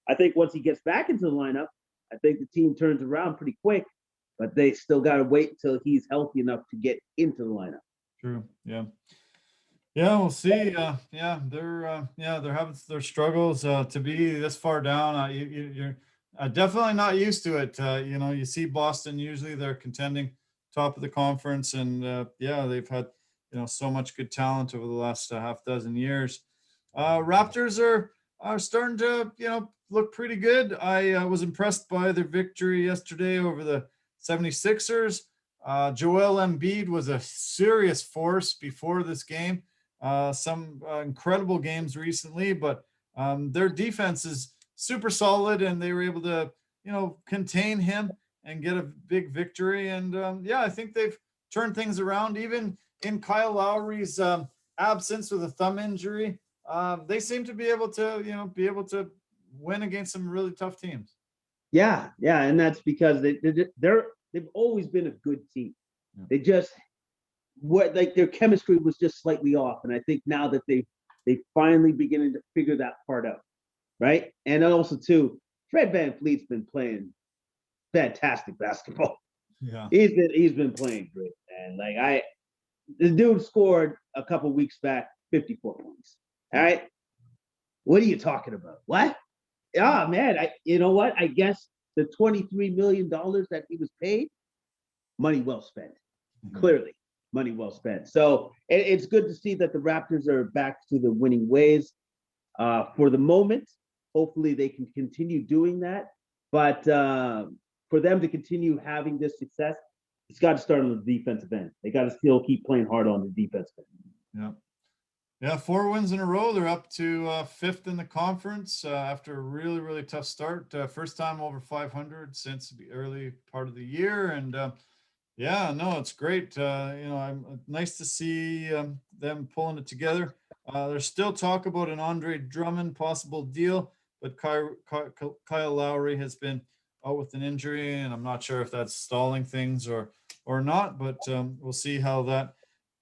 now. I think once he gets back into the lineup, I think the team turns around pretty quick, but they still got to wait until he's healthy enough to get into the lineup. True. Yeah. Yeah, we'll see. They're having their struggles to be this far down. You're definitely not used to it. You see Boston, usually they're contending top of the conference, and they've had so much good talent over the last half dozen years. Raptors are starting to look pretty good. I was impressed by their victory yesterday over the 76ers. Joel Embiid was a serious force before this game. Some incredible games recently, but their defense is super solid, and they were able to, contain him and get a big victory. And I think they've turned things around. Even in Kyle Lowry's absence with a thumb injury, they seem to be able to win against some really tough teams. Yeah, and that's because they've always been a good team. Yeah. They just their chemistry was just slightly off, and I think now that they finally beginning to figure that part out, right? And also too, Fred VanVleet's been playing fantastic basketball. Yeah, he's been playing great, man. The dude scored a couple weeks back 54 points. All right, what are you talking about? What? Yeah, man. You know what? I guess the $23 million that he was paid, money well spent. Clearly, money well spent. So it's good to see that the Raptors are back to the winning ways for the moment. Hopefully, they can continue doing that. But for them to continue having this success, it's got to start on the defensive end. They got to still keep playing hard on the defensive end. Yeah. Yeah, 4 wins in a row. They're up to fifth in the conference after a really, really tough start. First time over 500 since the early part of the year. And yeah, no, it's great. I'm nice to see them pulling it together. There's still talk about an Andre Drummond possible deal, but Kyle Lowry has been out with an injury, and I'm not sure if that's stalling things or not, but we'll see how that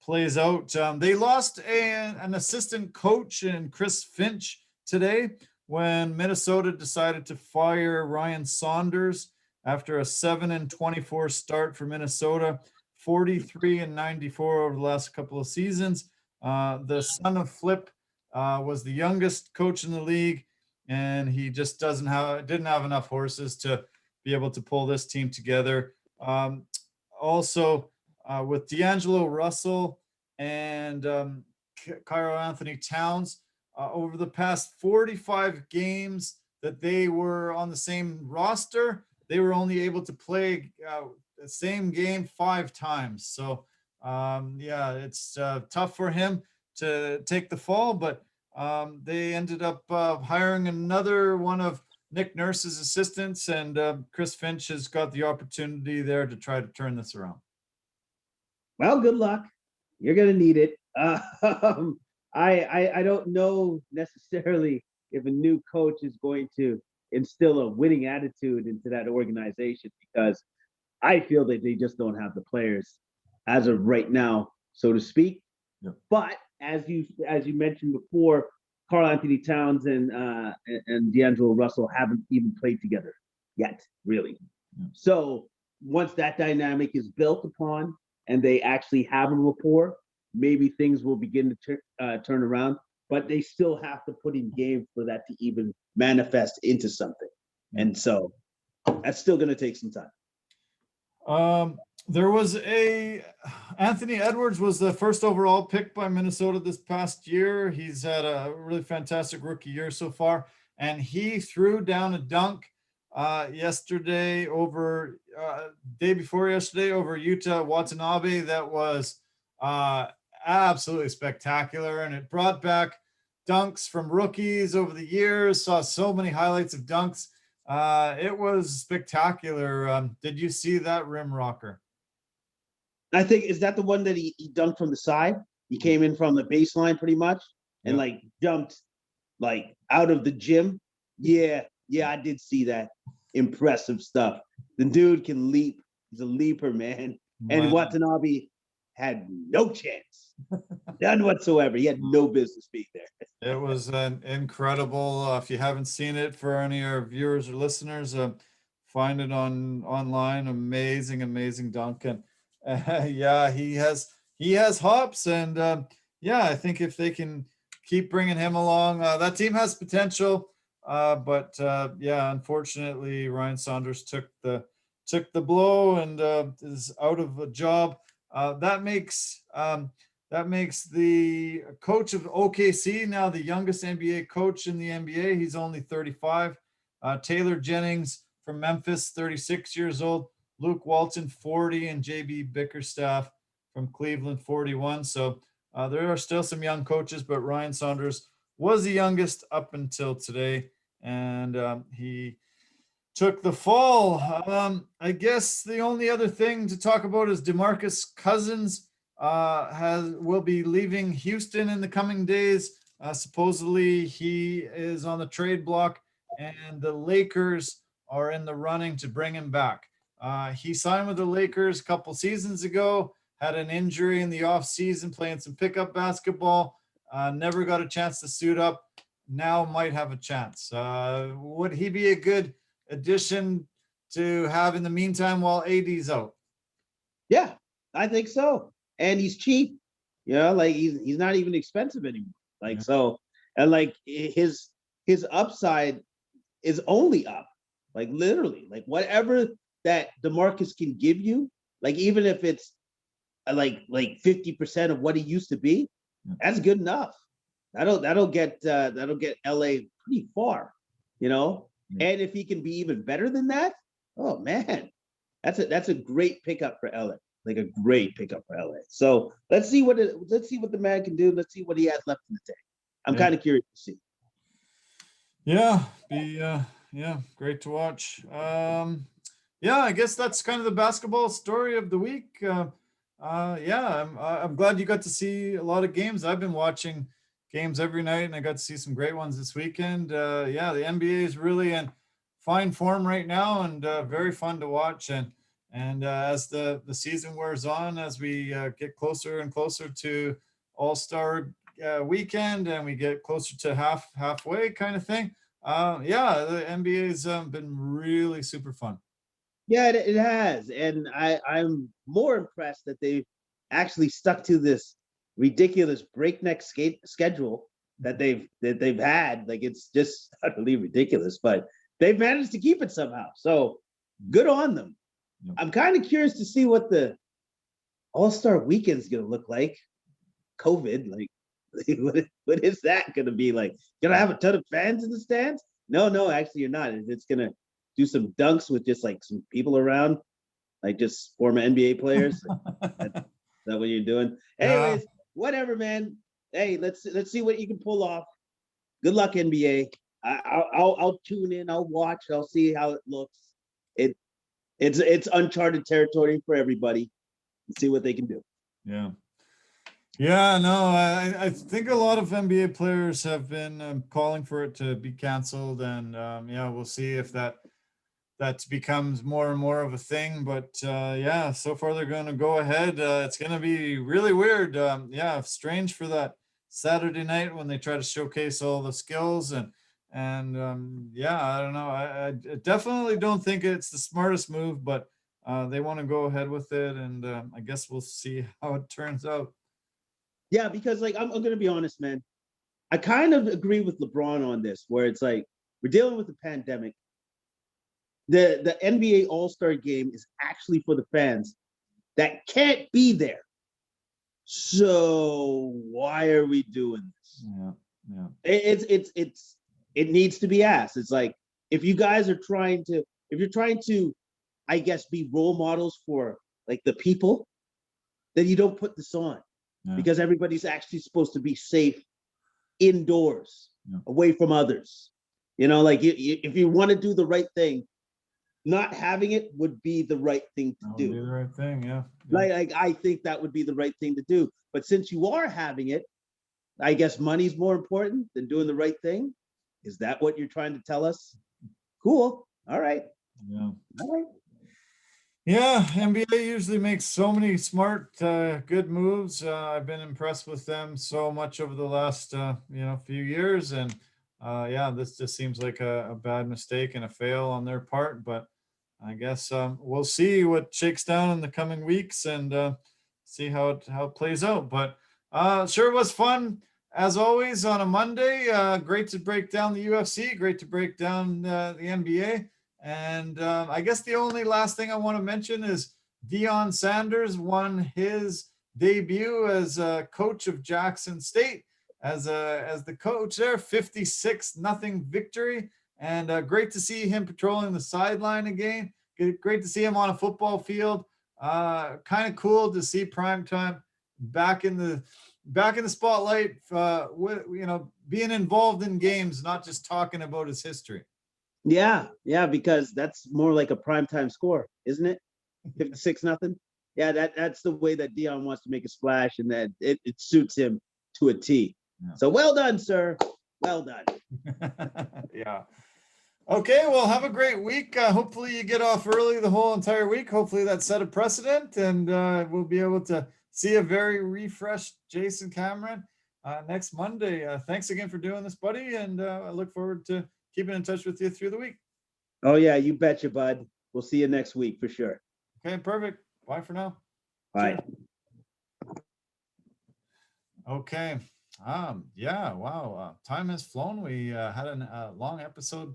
plays out. They lost an assistant coach in Chris Finch today when Minnesota decided to fire Ryan Saunders after a 7-24 start for Minnesota, 43-94 over the last couple of seasons. The son of Flip was the youngest coach in the league, and he just didn't have enough horses to be able to pull this team together. Also, with D'Angelo Russell and Cairo Anthony Towns, over the past 45 games that they were on the same roster, they were only able to play the same game 5 times. So, yeah, it's tough for him to take the fall, but they ended up hiring another one of Nick Nurse's assistants, and Chris Finch has got the opportunity there to try to turn this around. Well, good luck. You're going to need it. I don't know necessarily if a new coach is going to instill a winning attitude into that organization, because I feel that they just don't have the players as of right now, so to speak. Yep. But as you mentioned before, Karl Anthony Towns and D'Angelo Russell haven't even played together yet, really. Yep. So once that dynamic is built upon and they actually have a rapport, maybe things will begin to turn around. But they still have to put in game for that to even manifest into something. And so that's still going to take some time. There was Anthony Edwards was the first overall pick by Minnesota this past year. He's had a really fantastic rookie year so far, and he threw down a dunk yesterday over day before yesterday over Yuta Watanabe that was absolutely spectacular, and it brought back dunks from rookies over the years. Saw so many highlights of dunks. It was spectacular. Did you see that rim rocker? I think, is that the one that he dunked from the side? He came in from the baseline pretty much and like jumped like out of the gym. Yeah, I did see that. Impressive stuff. The dude can leap. He's a leaper, man. And Watanabe had no chance. None whatsoever. He had no business being there. It was an incredible. If you haven't seen it, for any of our viewers or listeners, find it online. Amazing dunk. And yeah, he has hops, and yeah, I think if they can keep bringing him along, that team has potential. But yeah, unfortunately, Ryan Saunders took the blow and is out of a job. That makes the coach of OKC now the youngest NBA coach in the NBA. He's only 35. Taylor Jennings from Memphis, 36 years old. Luke Walton, 40, and JB Bickerstaff from Cleveland, 41. So there are still some young coaches, but Ryan Saunders was the youngest up until today, and he took the fall. I guess the only other thing to talk about is Demarcus Cousins will be leaving Houston in the coming days. Supposedly he is on the trade block, and the Lakers are in the running to bring him back. He signed with the Lakers a couple seasons ago, had an injury in the offseason playing some pickup basketball, never got a chance to suit up. Now might have a chance. Would he be a good addition to have in the meantime while AD's out? Yeah, I think so. And he's cheap. You know, like he's not even expensive anymore. Like, so, and like his upside is only up. Like literally, like whatever that Demarcus can give you, like even if it's like 50% of what he used to be, that's good enough. That'll get LA pretty far, you know. And if he can be even better than that, oh man, that's a great pickup for LA. Like a great pickup for LA. So let's see what the man can do. Let's see what he has left in the tank. I'm kind of curious to see. Yeah, great to watch. Yeah, I guess that's kind of the basketball story of the week. Yeah, I'm glad you got to see a lot of games. I've been watching games every night, and I got to see some great ones this weekend. Yeah, the NBA is really in fine form right now, and very fun to watch. And as the season wears on, as we get closer and closer to All-Star weekend, and we get closer to halfway kind of thing. Yeah, the NBA's been really super fun. Yeah, it has, and I'm more impressed that they actually stuck to this ridiculous breakneck schedule that they've had. Like it's just utterly ridiculous, but they've managed to keep it somehow. So good on them. Yep. I'm kind of curious to see what the All-Star weekend's gonna look like. COVID, like what is that gonna be like? Gonna have a ton of fans in the stands? No, actually you're not. It's gonna do some dunks with just like some people around, like just former NBA players. Is that what you're doing? Anyways, whatever, man. Hey, let's see what you can pull off. Good luck, NBA. I'll tune in. I'll watch. I'll see how it looks. It's uncharted territory for everybody. Let's see what they can do. Yeah. Yeah, no, I think a lot of NBA players have been calling for it to be canceled, and yeah, we'll see if that becomes more and more of a thing. But yeah, so far they're going to go ahead. It's going to be really weird. Yeah, strange for that Saturday night when they try to showcase all the skills and yeah, I don't know. I definitely don't think it's the smartest move, but they want to go ahead with it, and I guess we'll see how it turns out. Yeah, because like I'm gonna be honest, man. I kind of agree with LeBron on this, where it's like we're dealing with a pandemic. The NBA All-Star game is actually for the fans that can't be there. So why are we doing this? Yeah. It needs to be asked. It's like if you're trying to, I guess, be role models for like the people, then you don't put this on. Because everybody's actually supposed to be safe indoors, away from others. You know, like if you want to do the right thing, not having it would be the right thing to do. Be the right thing, yeah. Like I think that would be the right thing to do. But since you are having it, I guess money's more important than doing the right thing. Is that what you're trying to tell us? Cool. All right. Yeah. All right. Yeah, NBA usually makes so many smart, good moves. I've been impressed with them so much over the last, few years, and yeah, this just seems like a bad mistake and a fail on their part. But I guess we'll see what shakes down in the coming weeks and see how it plays out. But sure was fun as always on a Monday. Great to break down the UFC. Great to break down the NBA. And I guess the only last thing I want to mention is Deion Sanders won his debut as a coach of Jackson State as the coach there, 56-0 victory. And great to see him patrolling the sideline again. Great to see him on a football field. Kind of cool to see primetime back in the spotlight. Being involved in games, not just talking about his history. Yeah, because that's more like a primetime score, isn't it? 56-0. Yeah, that's the way that Deion wants to make a splash, and that it suits him to a T. Yeah. So well done, sir. Well done. Yeah. Okay, well, have a great week. Hopefully you get off early the whole entire week. Hopefully that set a precedent, and we'll be able to see a very refreshed Jason Cameron next Monday. Thanks again for doing this, buddy, and I look forward to keeping in touch with you through the week. Oh, yeah, you betcha, bud. We'll see you next week for sure. Okay, perfect. Bye for now. Bye. Okay. Yeah, wow. Time has flown. We had a long episode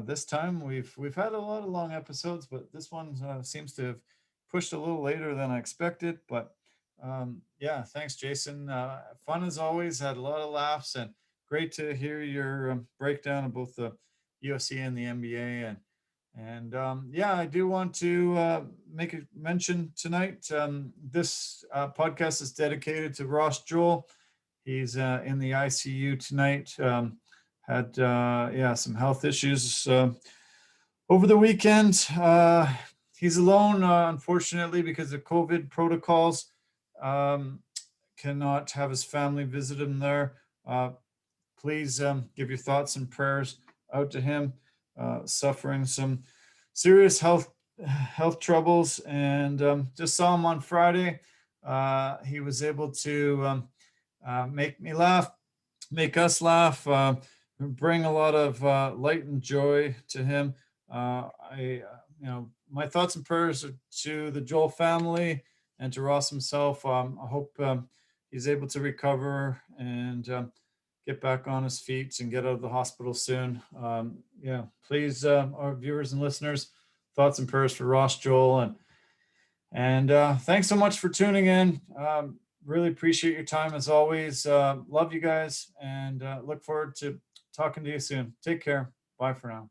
this time. We've had a lot of long episodes, but this one seems to have pushed a little later than I expected. But yeah, thanks, Jason. Fun as always. Had a lot of laughs, and great to hear your breakdown of both the UFC and the NBA. And yeah, I do want to make a mention tonight. This podcast is dedicated to Ross Joel. He's in the ICU tonight. Had yeah, some health issues over the weekend. He's alone, unfortunately, because of COVID protocols. Cannot have his family visit him there. Please give your thoughts and prayers out to him. Suffering some serious health troubles, and just saw him on Friday. He was able to make me laugh, make us laugh, bring a lot of light and joy to him. My thoughts and prayers are to the Joel family and to Ross himself. I hope he's able to recover and get back on his feet and get out of the hospital soon. Yeah, please, our viewers and listeners, thoughts and prayers for Ross Joel. And thanks so much for tuning in. Really appreciate your time as always. Love you guys, and look forward to talking to you soon. Take care. Bye for now.